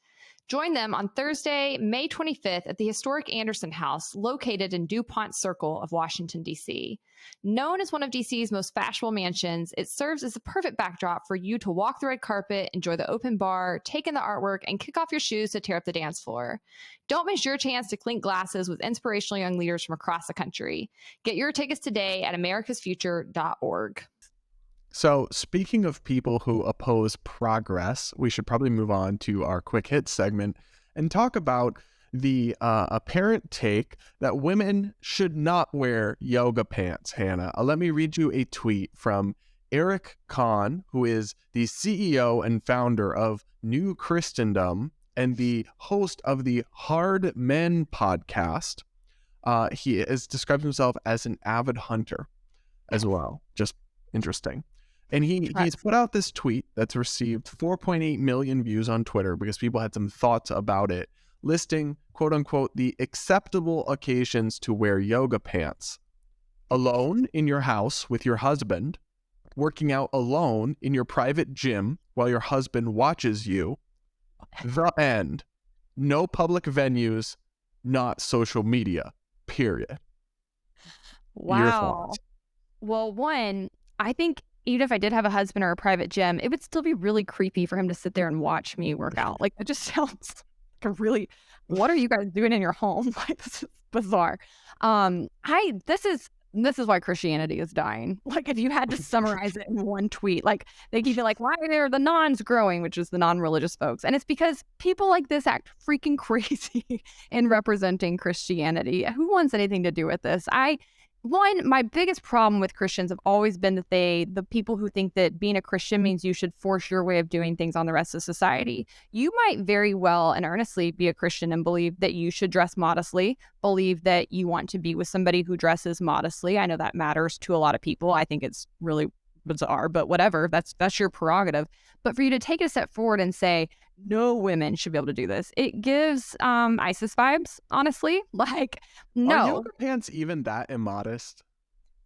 Join them on Thursday, May 25th at the historic Anderson House, located in DuPont Circle of Washington, D.C. Known as one of D.C.'s most fashionable mansions, it serves as the perfect backdrop for you to walk the red carpet, enjoy the open bar, take in the artwork, and kick off your shoes to tear up the dance floor. Don't miss your chance to clink glasses with inspirational young leaders from across the country. Get your tickets today at americasfuture.org. So speaking of people who oppose progress, we should probably move on to our quick hit segment and talk about the apparent take that women should not wear yoga pants, Hannah. Let me read you a tweet from Eric Kahn, who is the CEO and founder of New Christendom and the host of the Hard Men podcast. He has described himself as an avid hunter as well. Just interesting. And he's put out this tweet that's received 4.8 million views on Twitter because people had some thoughts about it. listing, quote unquote, the acceptable occasions to wear yoga pants. Alone in your house with your husband, working out alone in your private gym while your husband watches you. The end. No public venues, not social media, period. Your Wow. thoughts? Well, one, I think even if I did have a husband or a private gym, it would still be really creepy for him to sit there and watch me work out. Like, it just sounds like a really, what are you guys doing in your home? Like, this is bizarre. This is why Christianity is dying. Like, if you had to summarize it in one tweet, like, they keep it like, why are the nons growing, which is the non-religious folks? And it's because people like this act freaking crazy in representing Christianity. Who wants anything to do with this? My biggest problem with Christians have always been that the people who think that being a Christian means you should force your way of doing things on the rest of society. You might very well and earnestly be a Christian and believe that you should dress modestly, believe that you want to be with somebody who dresses modestly. I know that matters to a lot of people. I think it's really bizarre, but whatever, that's your prerogative. But for you to take it a step forward and say, no women should be able to do this, it gives ISIS vibes, honestly. Like, no. Are yoga pants even that immodest?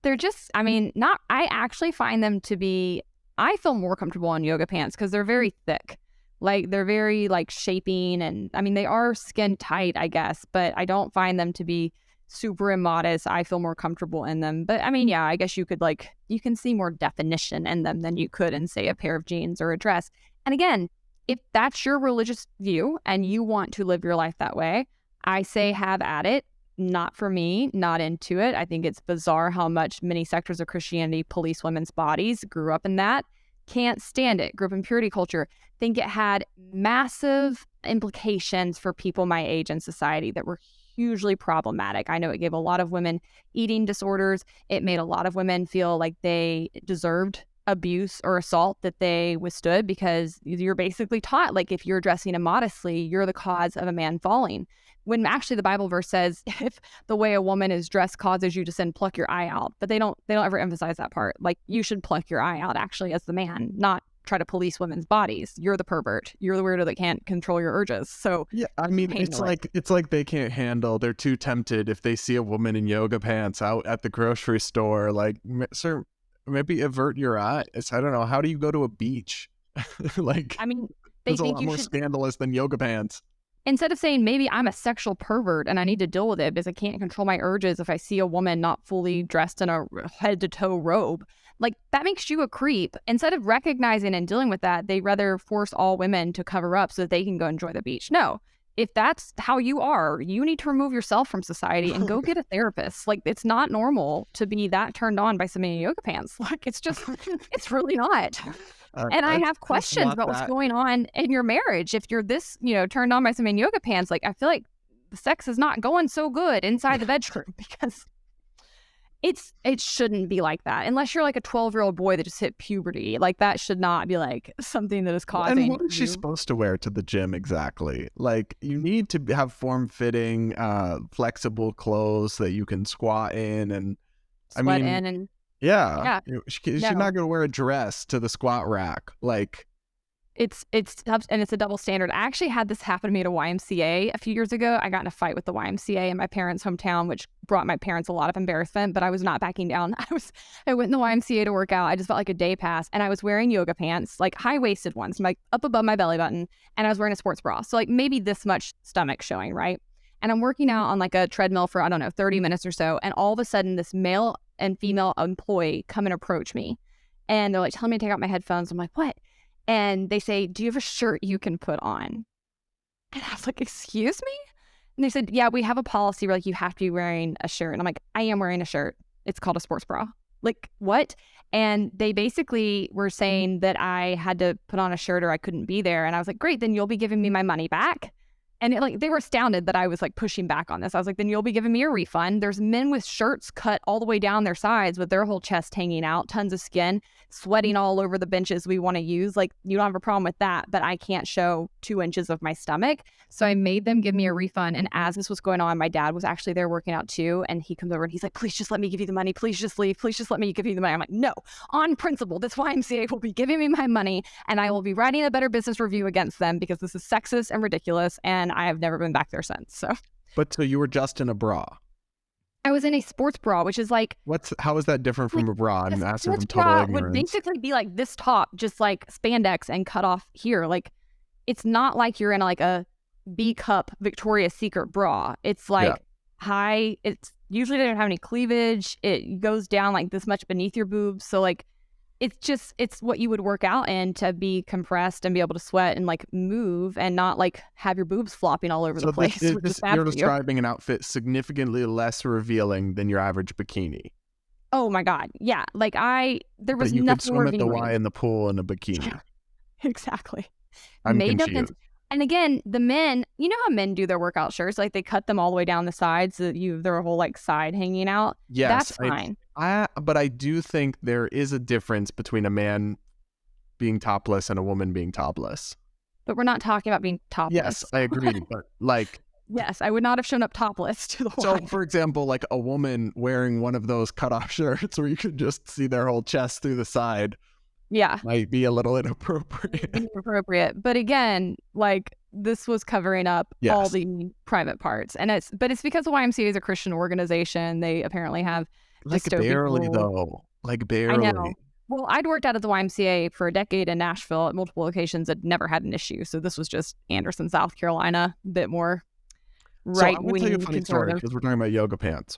They're just, not, I actually find them to be, I feel more comfortable in yoga pants because they're very thick. Like, they're very, like, shaping, and, they are skin tight, I guess, but I don't find them to be super immodest. I feel more comfortable in them. But, yeah, I guess you could, you can see more definition in them than you could in, say, a pair of jeans or a dress. And again, if that's your religious view and you want to live your life that way, I say have at it. Not for me, not into it. I think it's bizarre how much many sectors of Christianity police women's bodies. Grew up in that. Can't stand it. Grew up in purity culture. Think it had massive implications for people my age in society that were hugely problematic. I know it gave a lot of women eating disorders. It made a lot of women feel like they deserved abuse or assault that they withstood, because you're basically taught, like, if you're dressing immodestly, you're the cause of a man falling. When actually the Bible verse says, if the way a woman is dressed causes you to sin, pluck your eye out. But they don't ever emphasize that part. Like, you should pluck your eye out actually as the man, not try to police women's bodies. You're the pervert. You're the weirdo that can't control your urges. So yeah, it's like they can't handle. They're too tempted if they see a woman in yoga pants out at the grocery store. Like, sir, maybe avert your eyes. I don't know. How do you go to a beach? Like, they it's a think lot you more should, scandalous than yoga pants. instead of saying maybe I'm a sexual pervert and I need to deal with it because I can't control my urges if I see a woman not fully dressed in a head to toe robe, like, that makes you a creep. Instead of recognizing and dealing with that, they rather force all women to cover up so that they can go enjoy the beach. No. If that's how you are, you need to remove yourself from society and go get a therapist. Like, it's not normal to be that turned on by somebody in yoga pants. Like, it's it's really not. And I have questions about what's going on in your marriage. If you're this, turned on by somebody in yoga pants, like, I feel like the sex is not going so good inside the bedroom, because it shouldn't be like that. Unless you're like a 12-year-old boy that just hit puberty. Like, that should not be like something that is causing. And what is she supposed to wear to the gym exactly? Like, you need to have form-fitting, flexible clothes that you can squat in, and yeah. She's not going to wear a dress to the squat rack. Like, it's tough, and it's a double standard. I actually had this happen to me at a YMCA a few years ago. I got in a fight with the YMCA in my parents' hometown, which brought my parents a lot of embarrassment, but I was not backing down. I went in the YMCA to work out. I just felt like a day passed, and I was wearing yoga pants, like high-waisted ones, like up above my belly button, and I was wearing a sports bra. So like maybe this much stomach showing, right? And I'm working out on like a treadmill for, 30 minutes or so, and all of a sudden this male and female employee come and approach me, and they're like telling me to take out my headphones. I'm like, what? And they say, do you have a shirt you can put on? And I was like, excuse me? And they said, yeah, we have a policy where, like, you have to be wearing a shirt. And I'm like, I am wearing a shirt. It's called a sports bra. Like, what? And they basically were saying that I had to put on a shirt or I couldn't be there. And I was like, great, then you'll be giving me my money back. And they were astounded that I was like pushing back on this. I was like, then you'll be giving me a refund. There's men with shirts cut all the way down their sides with their whole chest hanging out, tons of skin, sweating all over the benches we want to use. Like, you don't have a problem with that, but I can't show 2 inches of my stomach. So I made them give me a refund. And as this was going on, my dad was actually there working out too. And he comes over and he's like, please just let me give you the money. Please just leave. Please just let me give you the money. I'm like, no, on principle, this YMCA will be giving me my money and I will be writing a better business review against them because this is sexist and ridiculous. And and I have never been back there since. So, But so you were just in a bra. I was in a sports bra, which is like, How is that different from a bra? I'm asking sports from total bra would ignorance. basically be like this top, just like spandex and cut off here. Like, it's not like you're in like a B cup Victoria's Secret bra. It's like high. It's usually doesn't have any cleavage. It goes down like this much beneath your boobs. So like, it's what you would work out in to be compressed and be able to sweat and like move and not like have your boobs flopping all over the place. Which is bad You're for you. describing an outfit significantly less revealing than your average bikini. Oh my God. Yeah. Like there was But you could nothing swim at the revealing. Y in the pool in a bikini. Exactly. I'm Made no confused. sense. And again, the men, you know how men do their workout shirts? Like they cut them all the way down the sides so that their whole like side hanging out. Yes, That's fine. But I do think there is a difference between a man being topless and a woman being topless. But we're not talking about being topless. Yes, I agree. But like, yes, I would not have shown up topless to the so Y. for example, like a woman wearing one of those cutoff shirts where you could just see their whole chest through the side. Yeah. Might be a little inappropriate. Inappropriate. But again, like this was covering up all the private parts. And it's because the YMCA is a Christian organization. They apparently have Like dystopic barely rules. though. Like barely. I know. Well, I'd worked out at the YMCA for a decade in Nashville at multiple locations. I'd never had an issue. So this was just Anderson, South Carolina, a bit more right So I'm gonna tell you a funny story because we're talking about yoga pants.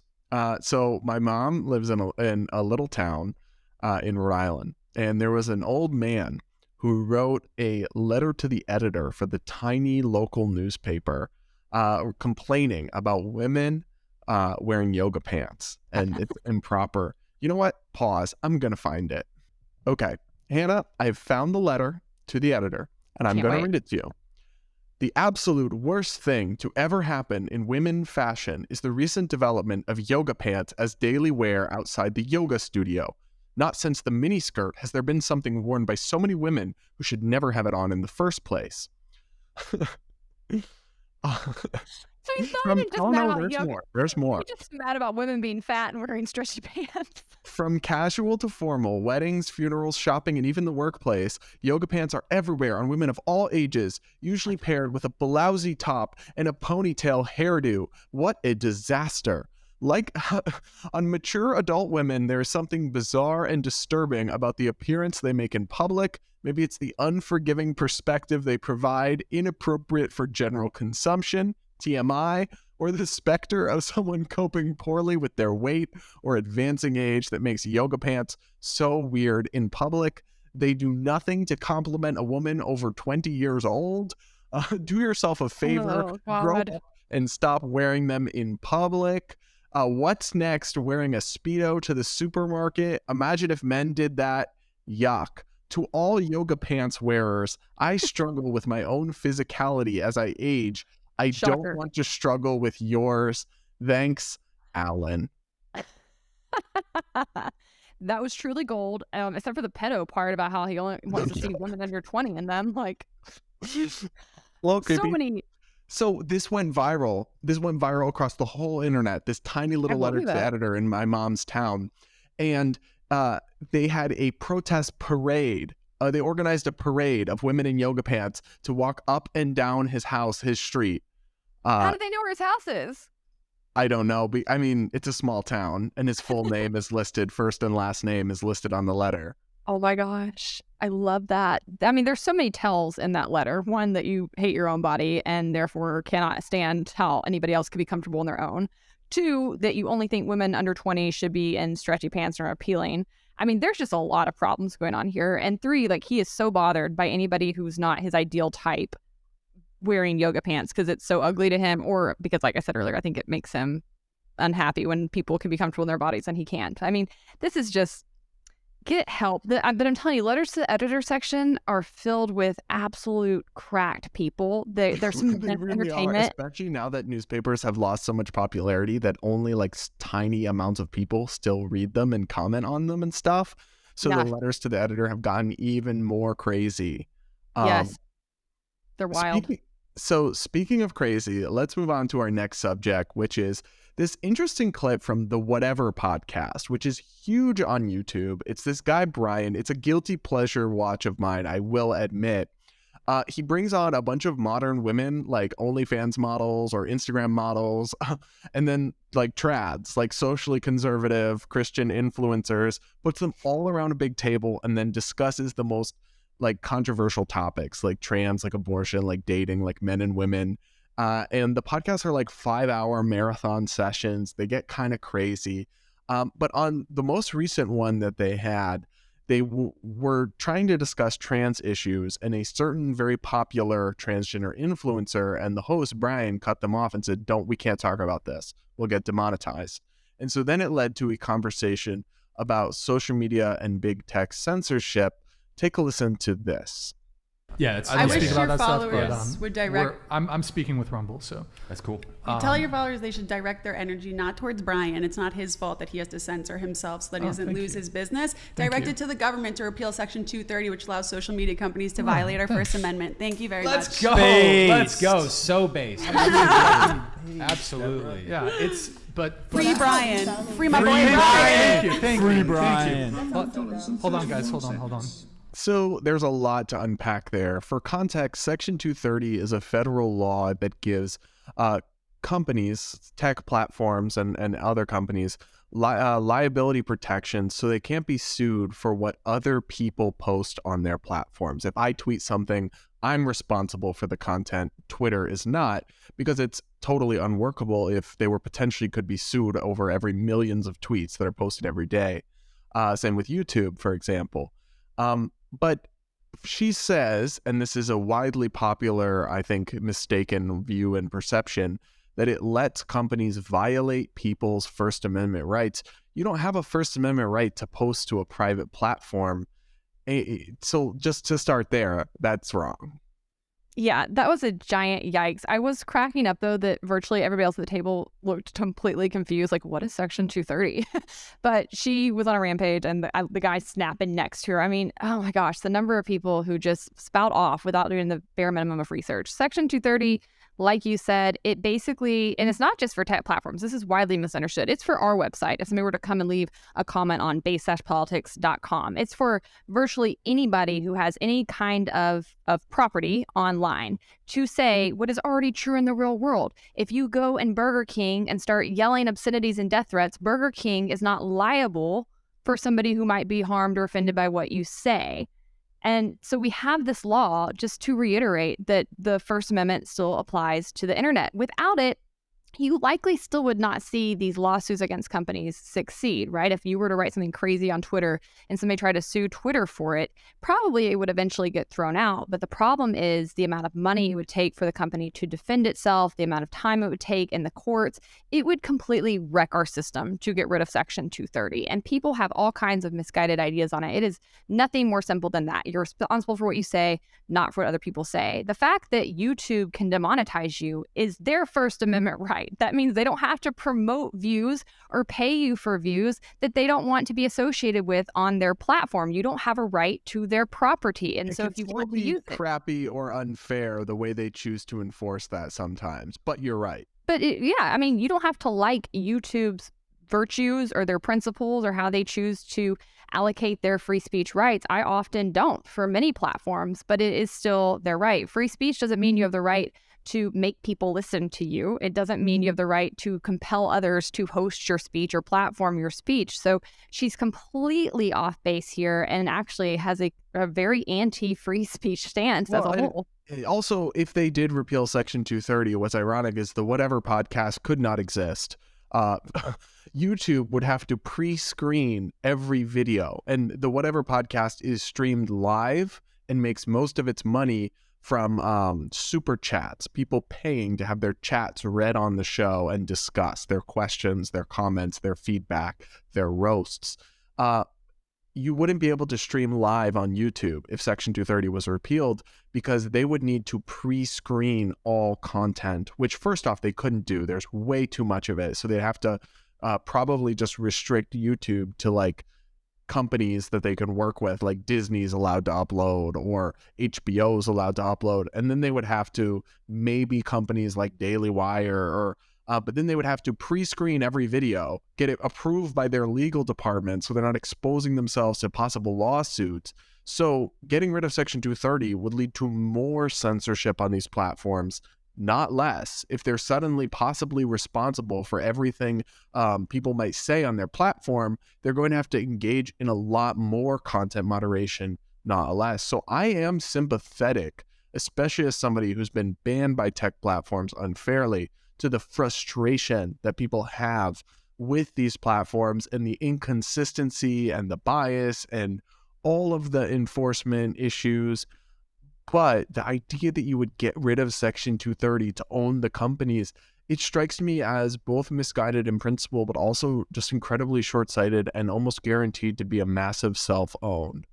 So my mom lives in a little town in Rhode Island, and there was an old man who wrote a letter to the editor for the tiny local newspaper, complaining about women wearing yoga pants and it's improper. You know what? Pause. I'm gonna find it. Okay, Hannah, I've found the letter to the editor, and I'm gonna read it to you. The absolute worst thing to ever happen in women fashion is the recent development of yoga pants as daily wear outside the yoga studio. Not since the miniskirt has there been something worn by so many women who should never have it on in the first place. So he's not even just mad about yoga. There's more. He's just mad about women being fat and wearing stretchy pants. From casual to formal, weddings, funerals, shopping, and even the workplace, yoga pants are everywhere on women of all ages, usually paired with a blousy top and a ponytail hairdo. What a disaster. Like on mature adult women, there is something bizarre and disturbing about the appearance they make in public. Maybe it's the unforgiving perspective they provide, inappropriate for general consumption, TMI, or the specter of someone coping poorly with their weight or advancing age that makes yoga pants so weird in public. They do nothing to compliment a woman over 20 years old. Do yourself a favor, grow up and stop wearing them in public. What's next? Wearing a Speedo to the supermarket? Imagine if men did that. Yuck. To all yoga pants wearers, I struggle with my own physicality as I age. I don't want to struggle with yours. Thanks, Alan. That was truly gold, except for the pedo part about how he only wants to see women under 20 in them. Like, Well, so many. So this went viral. This went viral across the whole internet. This tiny little letter to the editor in my mom's town. And they had a protest parade. They organized a parade of women in yoga pants to walk up and down his house, his street. How do they know where his house is? I don't know. But, I mean, it's a small town, and his full name is listed. First and last name is listed on the letter. Oh my gosh. I love that. I mean, there's so many tells in that letter. One, that you hate your own body and therefore cannot stand how anybody else could be comfortable in their own. Two, that you only think women under 20 should be in stretchy pants and are appealing. I mean, there's just a lot of problems going on here. And three, like, he is so bothered by anybody who's not his ideal type wearing yoga pants because it's so ugly to him, or because, like I said earlier, I think it makes him unhappy when people can be comfortable in their bodies and he can't. I mean, this is just, get help. But I'm telling you, letters to the editor section are filled with absolute cracked people. There's some They really entertainment. are, especially now that newspapers have lost so much popularity that only like tiny amounts of people still read them and comment on them and stuff. So the letters to the editor have gotten even more crazy. Yes, they're wild. Speaking of crazy, let's move on to our next subject, which is this interesting clip from the Whatever podcast, which is huge on YouTube. It's this guy, Brian. It's a guilty pleasure watch of mine, I will admit. He brings on a bunch of modern women, like OnlyFans models or Instagram models, and then like trads, like socially conservative Christian influencers, puts them all around a big table and then discusses the most like controversial topics, like trans, like abortion, like dating, like men and women. And the podcasts are like 5-hour marathon sessions. They get kind of crazy. But on the most recent one that they had, they were trying to discuss trans issues, and a certain very popular transgender influencer and the host, Brian, cut them off and said, we can't talk about this. We'll get demonetized. And so then it led to a conversation about social media and big tech censorship. Take a listen to this. Yeah, I wish your followers would direct. I'm speaking with Rumble, so that's cool. You tell your followers they should direct their energy not towards Brian. It's not his fault that he has to censor himself so that he doesn't lose his business. Direct it to the government to repeal Section 230, which allows social media companies to violate our First Amendment. Thank you very much. Let's go. Let's go. So based. Absolutely. Yeah. Free Brian. Free my boy Thank Brian. you. Free Brian. Hold on, guys. Hold on. So there's a lot to unpack there. For context, Section 230 is a federal law that gives companies, tech platforms, and other companies liability protection so they can't be sued for what other people post on their platforms. If I tweet something, I'm responsible for the content. Twitter is not, because it's totally unworkable if they were potentially could be sued over every millions of tweets that are posted every day. Same with YouTube, for example. But she says, and this is a widely popular, I think, mistaken view and perception, that it lets companies violate people's First Amendment rights. You don't have a First Amendment right to post to a private platform. So just to start there, that's wrong. Yeah, that was a giant yikes. I was cracking up, though, that virtually everybody else at the table looked completely confused. Like, what is Section 230? But she was on a rampage, and the guy snapping next to her. I mean, oh my gosh, the number of people who just spout off without doing the bare minimum of research. Section 230, like you said, it basically, and it's not just for tech platforms. This is widely misunderstood. It's for our website. If somebody were to come and leave a comment on base-politics.com, it's for virtually anybody who has any kind of property online to say what is already true in the real world. If you go in Burger King and start yelling obscenities and death threats, Burger King is not liable for somebody who might be harmed or offended by what you say. And so we have this law, just to reiterate, that the First Amendment still applies to the internet. Without it, you likely still would not see these lawsuits against companies succeed, right? If you were to write something crazy on Twitter and somebody tried to sue Twitter for it, probably it would eventually get thrown out. But the problem is the amount of money it would take for the company to defend itself, the amount of time it would take in the courts. It would completely wreck our system to get rid of Section 230. And people have all kinds of misguided ideas on it. It is nothing more simple than that. You're responsible for what you say, not for what other people say. The fact that YouTube can demonetize you is their First Amendment right. That means they don't have to promote views or pay you for views that they don't want to be associated with on their platform. You don't have a right to their property. And so if you want to use it, crappy or unfair the way they choose to enforce that sometimes, but you're right. But I mean, you don't have to like YouTube's virtues or their principles or how they choose to allocate their free speech rights. I often don't for many platforms, but it is still their right. Free speech doesn't mean you have the right to make people listen to you. It doesn't mean you have the right to compel others to host your speech or platform your speech. So she's completely off base here and actually has a very anti-free speech stance as a whole. Also, if they did repeal Section 230, what's ironic is the Whatever podcast could not exist. YouTube would have to pre-screen every video, and the Whatever podcast is streamed live and makes most of its money from super chats, people paying to have their chats read on the show and discussed, their questions, their comments, their feedback, their roasts. You wouldn't be able to stream live on YouTube if Section 230 was repealed, because they would need to pre-screen all content, which first off, they couldn't do. There's way too much of it. So they'd have to probably just restrict YouTube to like companies that they can work with, like Disney's allowed to upload or HBO's allowed to upload. And then they would have to, maybe companies like Daily Wire or but then they would have to pre-screen every video, get it approved by their legal department so they're not exposing themselves to possible lawsuits. So getting rid of Section 230 would lead to more censorship on these platforms, not less. If they're suddenly possibly responsible for everything people might say on their platform, they're going to have to engage in a lot more content moderation, not less. So I am sympathetic, especially as somebody who's been banned by tech platforms unfairly, to the frustration that people have with these platforms and the inconsistency and the bias and all of the enforcement issues. But the idea that you would get rid of Section 230 to own the companies, it strikes me as both misguided in principle, but also just incredibly short-sighted and almost guaranteed to be a massive self-own.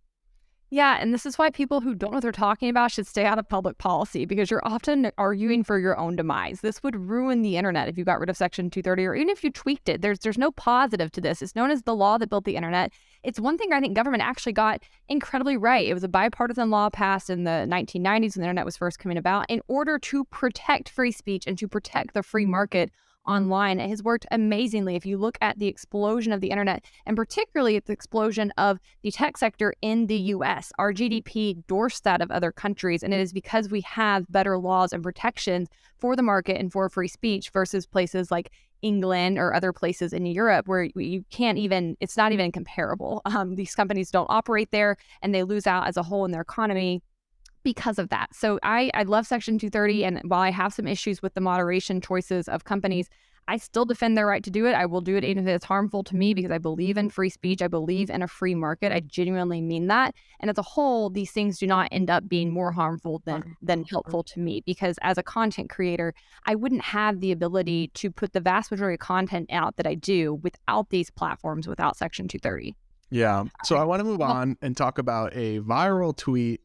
Yeah, and this is why people who don't know what they're talking about should stay out of public policy, because you're often arguing for your own demise. This would ruin the internet if you got rid of Section 230, or even if you tweaked it. There's no positive to this. It's known as the law that built the internet. It's one thing I think government actually got incredibly right. It was a bipartisan law passed in the 1990s when the internet was first coming about in order to protect free speech and to protect the free market online. It has worked amazingly. If you look at the explosion of the internet, and particularly at the explosion of the tech sector in the US, our GDP dwarfs that of other countries, and it is because we have better laws and protections for the market and for free speech versus places like England or other places in Europe where you can't even, it's not even comparable. These companies don't operate there and they lose out as a whole in their economy because of that. So I love Section 230, and while I have some issues with the moderation choices of companies, I still defend their right to do it. I will do it even if it's harmful to me, because I believe in free speech. I believe in a free market. I genuinely mean that. And as a whole, these things do not end up being more harmful than helpful to me, because as a content creator, I wouldn't have the ability to put the vast majority of content out that I do without these platforms, without Section 230. Yeah. So I want to move on and talk about a viral tweet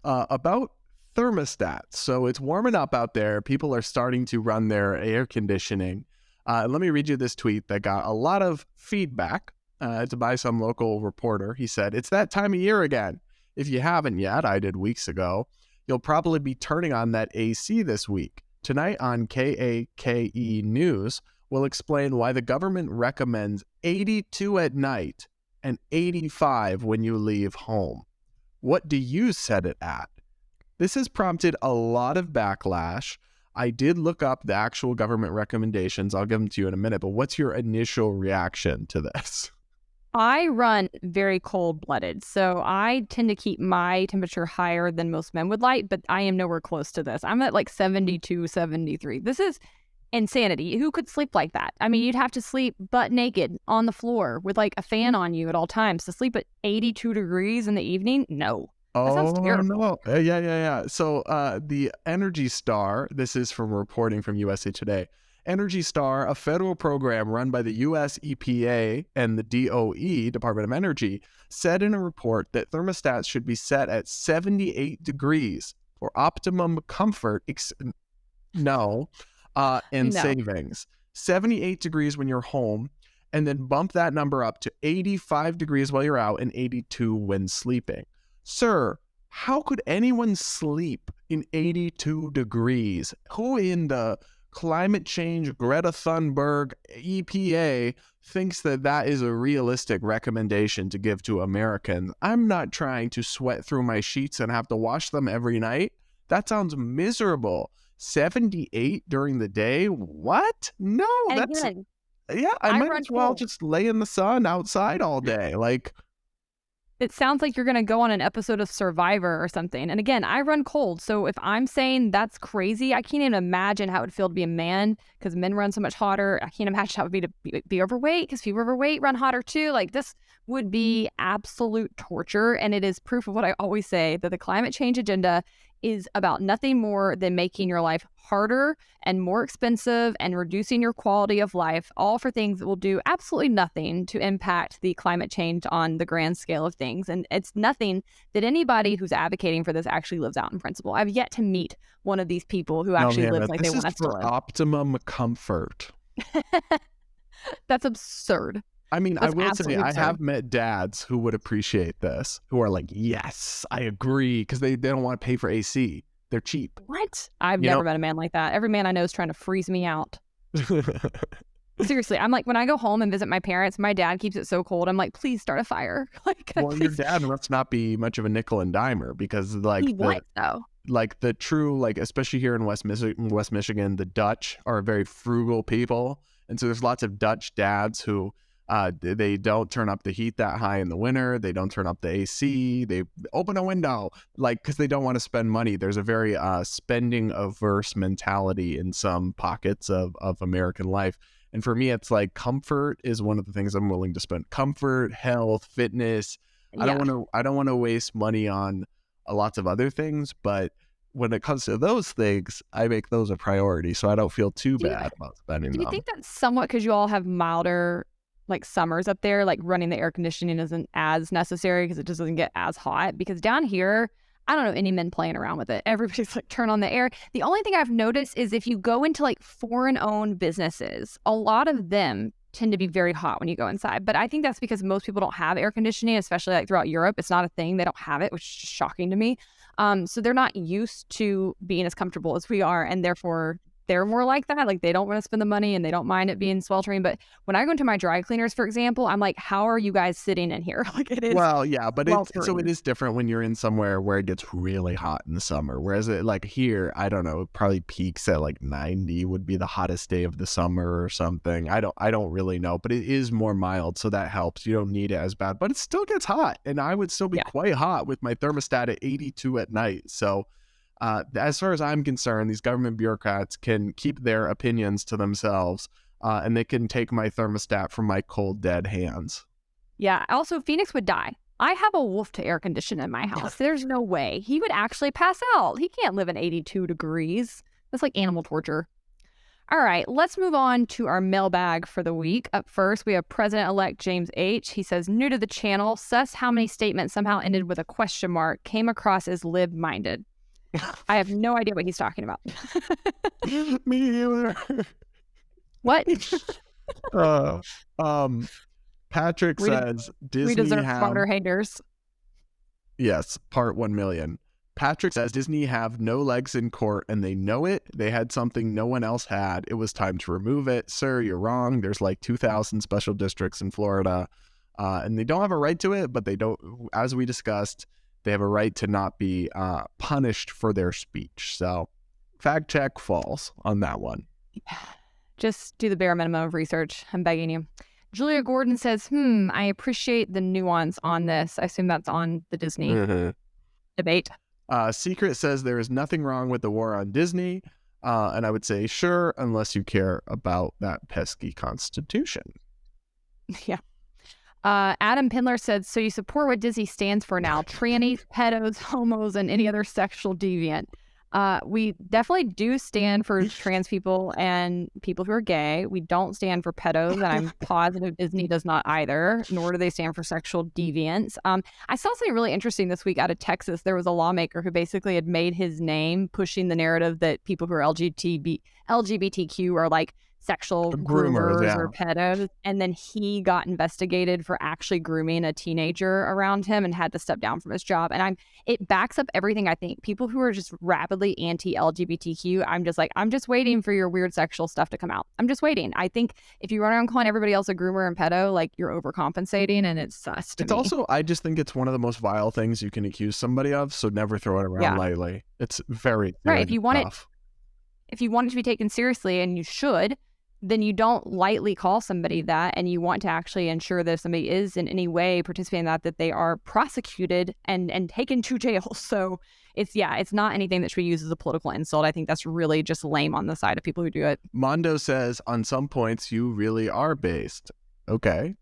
about thermostats. So it's warming up out there. People are starting to run their air conditioning. Let me read you this tweet that got a lot of feedback. It's by some local reporter. He said, "It's that time of year again. If you haven't yet, I did weeks ago, you'll probably be turning on that AC this week. Tonight on KAKE News, we'll explain why the government recommends 82 at night and 85 when you leave home. What do you set it at?" This has prompted a lot of backlash. I did look up the actual government recommendations. I'll give them to you in a minute, but what's your initial reaction to this? I run very cold-blooded, so I tend to keep my temperature higher than most men would like, but I am nowhere close to this. I'm at like 72, 73. This is insanity. Who could sleep like that? I mean, you'd have to sleep butt naked on the floor with like a fan on you at all times. To sleep at 82 degrees in the evening? No. That sounds terrible. No. Yeah. So the Energy Star, this is from reporting from USA Today. Energy Star, a federal program run by the US EPA and the DOE, Department of Energy, said in a report that thermostats should be set at 78 degrees for optimum comfort and savings. 78 degrees when you're home, and then bump that number up to 85 degrees while you're out and 82 when sleeping. Sir, how could anyone sleep in 82 degrees? Who in the climate change, Greta Thunberg, EPA thinks that that is a realistic recommendation to give to Americans? I'm not trying to sweat through my sheets and have to wash them every night. That sounds miserable. 78 during the day? What? No, And that's... again, Yeah, I I might run as well cold. just lay in the sun outside all day. Like... It sounds like you're going to go on an episode of Survivor or something. And again, I run cold. So if I'm saying that's crazy, I can't even imagine how it would feel to be a man, because men run so much hotter. I can't imagine how it would be to be overweight, because people overweight run hotter too. Like, this would be absolute torture. And it is proof of what I always say, that the climate change agenda is about nothing more than making your life harder and more expensive and reducing your quality of life, all for things that will do absolutely nothing to impact the climate change on the grand scale of things. And it's nothing that anybody who's advocating for this actually lives out in principle. I've yet to meet one of these people who actually lives like they want us to This is live. for optimum comfort. That's absurd. I mean, That's I will say, absolutely I absurd. have met dads who would appreciate this, who are like, yes, I agree, because they don't want to pay for AC. They're cheap. What? I've You never know- met a man like that. Every man I know is trying to freeze me out. Seriously, I'm like, when I go home and visit my parents, my dad keeps it so cold. I'm like, please start a fire. Like, Well, your dad must not be much of a nickel and dimer because he was though. like the true, like, especially here in West Michigan, the Dutch are very frugal people. And so there's lots of Dutch dads who they don't turn up the heat that high in the winter. They don't turn up the AC. They open a window, like, because they don't want to spend money. There's a very spending averse mentality in some pockets of American life. And for me, it's like comfort is one of the things I'm willing to spend. Comfort, health, fitness. I don't want to waste money on lots of other things, but when it comes to those things, I make those a priority, so I don't feel too bad about spending them. Do you think that's somewhat because you all have milder like summers up there, like running the air conditioning isn't as necessary because it just doesn't get as hot? Because down here, I don't know any men playing around with it. Everybody's like, turn on the air. The only thing I've noticed is if you go into like foreign-owned businesses, a lot of them tend to be very hot when you go inside. But I think that's because most people don't have air conditioning, especially like throughout Europe. It's not a thing. They don't have it, which is just shocking to me. So they're not used to being as comfortable as we are, and therefore they're more like that. Like they don't want to spend the money and they don't mind it being sweltering. But when I go into my dry cleaners, for example, I'm like, how are you guys sitting in here? Like it is. Well, yeah, but it is different when you're in somewhere where it gets really hot in the summer. Whereas it, like here, I don't know, it probably peaks at like 90 would be the hottest day of the summer or something. I don't really know, but it is more mild, so that helps. You don't need it as bad, but it still gets hot, and I would still be quite hot with my thermostat at 82 at night. So. As far as I'm concerned, these government bureaucrats can keep their opinions to themselves, and they can take my thermostat from my cold, dead hands. Yeah. Also, Phoenix would die. I have a wolf to air condition in my house. There's no way. He would actually pass out. He can't live in 82 degrees. That's like animal torture. All right, let's move on to our mailbag for the week. Up first, we have President-elect James H. He says, new to the channel, sus how many statements somehow ended with a question mark came across as lib-minded. I have no idea what he's talking about. Me either. What? Patrick says Disney we deserve smarter haters. Yes, part 1 million. Patrick says Disney have no legs in court and they know it. They had something no one else had. It was time to remove it. Sir, you're wrong. There's like 2,000 special districts in Florida, and they don't have a right to it, but they don't, as we discussed, they have a right to not be punished for their speech. So fact check, false on that one. Just do the bare minimum of research. I'm begging you. Julia Gordon says, I appreciate the nuance on this. I assume that's on the Disney debate. Secret says there is nothing wrong with the war on Disney. And I would say, sure, unless you care about that pesky Constitution. Yeah. Adam Pindler said, so you support what Disney stands for now, trannies, pedos, homos, and any other sexual deviant. We definitely do stand for trans people and people who are gay. We don't stand for pedos, and I'm positive Disney does not either, nor do they stand for sexual deviants. I saw something really interesting this week out of Texas. There was a lawmaker who basically had made his name pushing the narrative that people who are LGBTQ are like sexual groomers or pedos, and then he got investigated for actually grooming a teenager around him and had to step down from his job. And it backs up everything I think. People who are just rapidly anti-LGBTQ, I'm just waiting for your weird sexual stuff to come out. I'm just waiting. I think if you run around calling everybody else a groomer and pedo, like you're overcompensating, and it's sus to me. Also, I just think it's one of the most vile things you can accuse somebody of, so never throw it around lightly. It's very right. If you want it to be taken seriously, and you should, then you don't lightly call somebody that, and you want to actually ensure that if somebody is in any way participating in that they are prosecuted and taken to jail. So it's not anything that should be used as a political insult. I think that's really just lame on the side of people who do it. Mondo says, on some points, you really are based. Okay.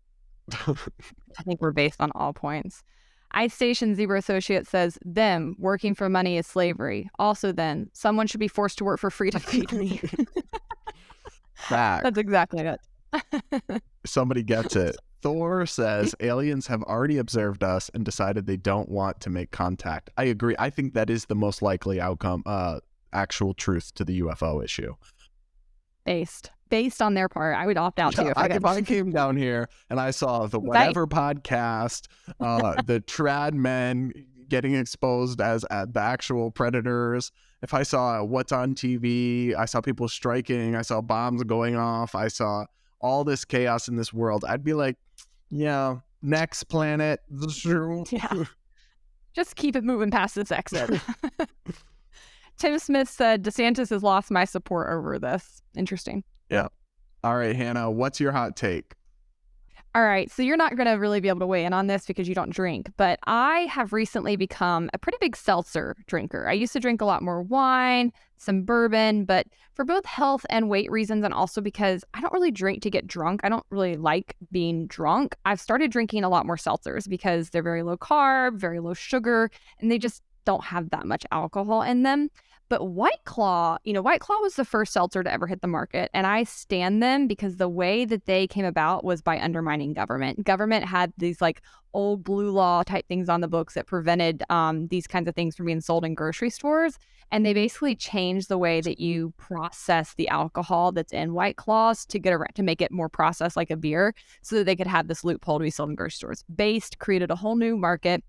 I think we're based on all points. Ice Station Zebra Associate says, them working for money is slavery. Also then, someone should be forced to work for free to feed me. Fact. That's exactly it. Somebody gets it. Thor says aliens have already observed us and decided they don't want to make contact. I agree. I think that is the most likely outcome, actual truth to the UFO issue. Based on their part, I would opt out too. If I came down here and I saw the Whatever podcast, the trad men getting exposed as the actual predators, if I saw what's on TV, I saw people striking, I saw bombs going off, I saw all this chaos in this world, I'd be like, yeah, next planet. Yeah. Just keep it moving past this exit. Tim Smith said, DeSantis has lost my support over this. Interesting. Yeah. All right, Hannah, what's your hot take? All right, so you're not going to really be able to weigh in on this because you don't drink, but I have recently become a pretty big seltzer drinker. I used to drink a lot more wine, some bourbon, but for both health and weight reasons, and also because I don't really drink to get drunk. I don't really like being drunk. I've started drinking a lot more seltzers because they're very low carb, very low sugar, and they just don't have that much alcohol in them. But White Claw, White Claw was the first seltzer to ever hit the market, and I stand them because the way that they came about was by undermining government. Government had these like old blue law type things on the books that prevented these kinds of things from being sold in grocery stores, and they basically changed the way that you process the alcohol that's in White Claws to make it more processed like a beer, so that they could have this loophole to be sold in grocery stores. Created a whole new market.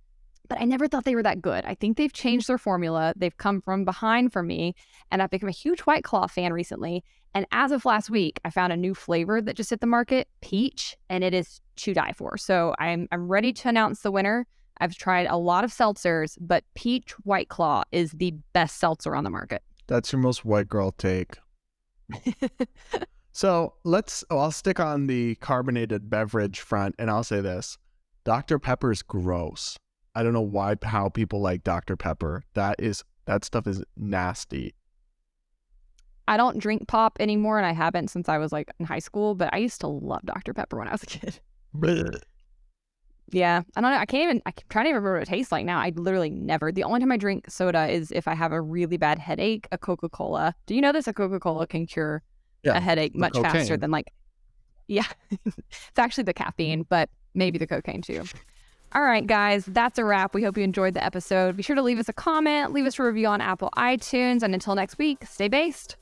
But I never thought they were that good. I think they've changed their formula. They've come from behind for me. And I've become a huge White Claw fan recently. And as of last week, I found a new flavor that just hit the market, peach, and it is to die for. So I'm ready to announce the winner. I've tried a lot of seltzers, but peach White Claw is the best seltzer on the market. That's your most white girl take. So I'll stick on the carbonated beverage front, and I'll say this. Dr. Pepper's gross. I don't know how people like Dr. Pepper. That stuff is nasty. I don't drink pop anymore, and I haven't since I was like in high school, but I used to love Dr. Pepper when I was a kid. Yeah, I don't know. I'm trying to remember what it tastes like now. I literally never. The only time I drink soda is if I have a really bad headache, a Coca-Cola. Do you know this? A Coca-Cola can cure a headache much faster than yeah. It's actually the caffeine, but maybe the cocaine too. All right, guys, that's a wrap. We hope you enjoyed the episode. Be sure to leave us a comment, leave us a review on Apple iTunes, and until next week, stay based.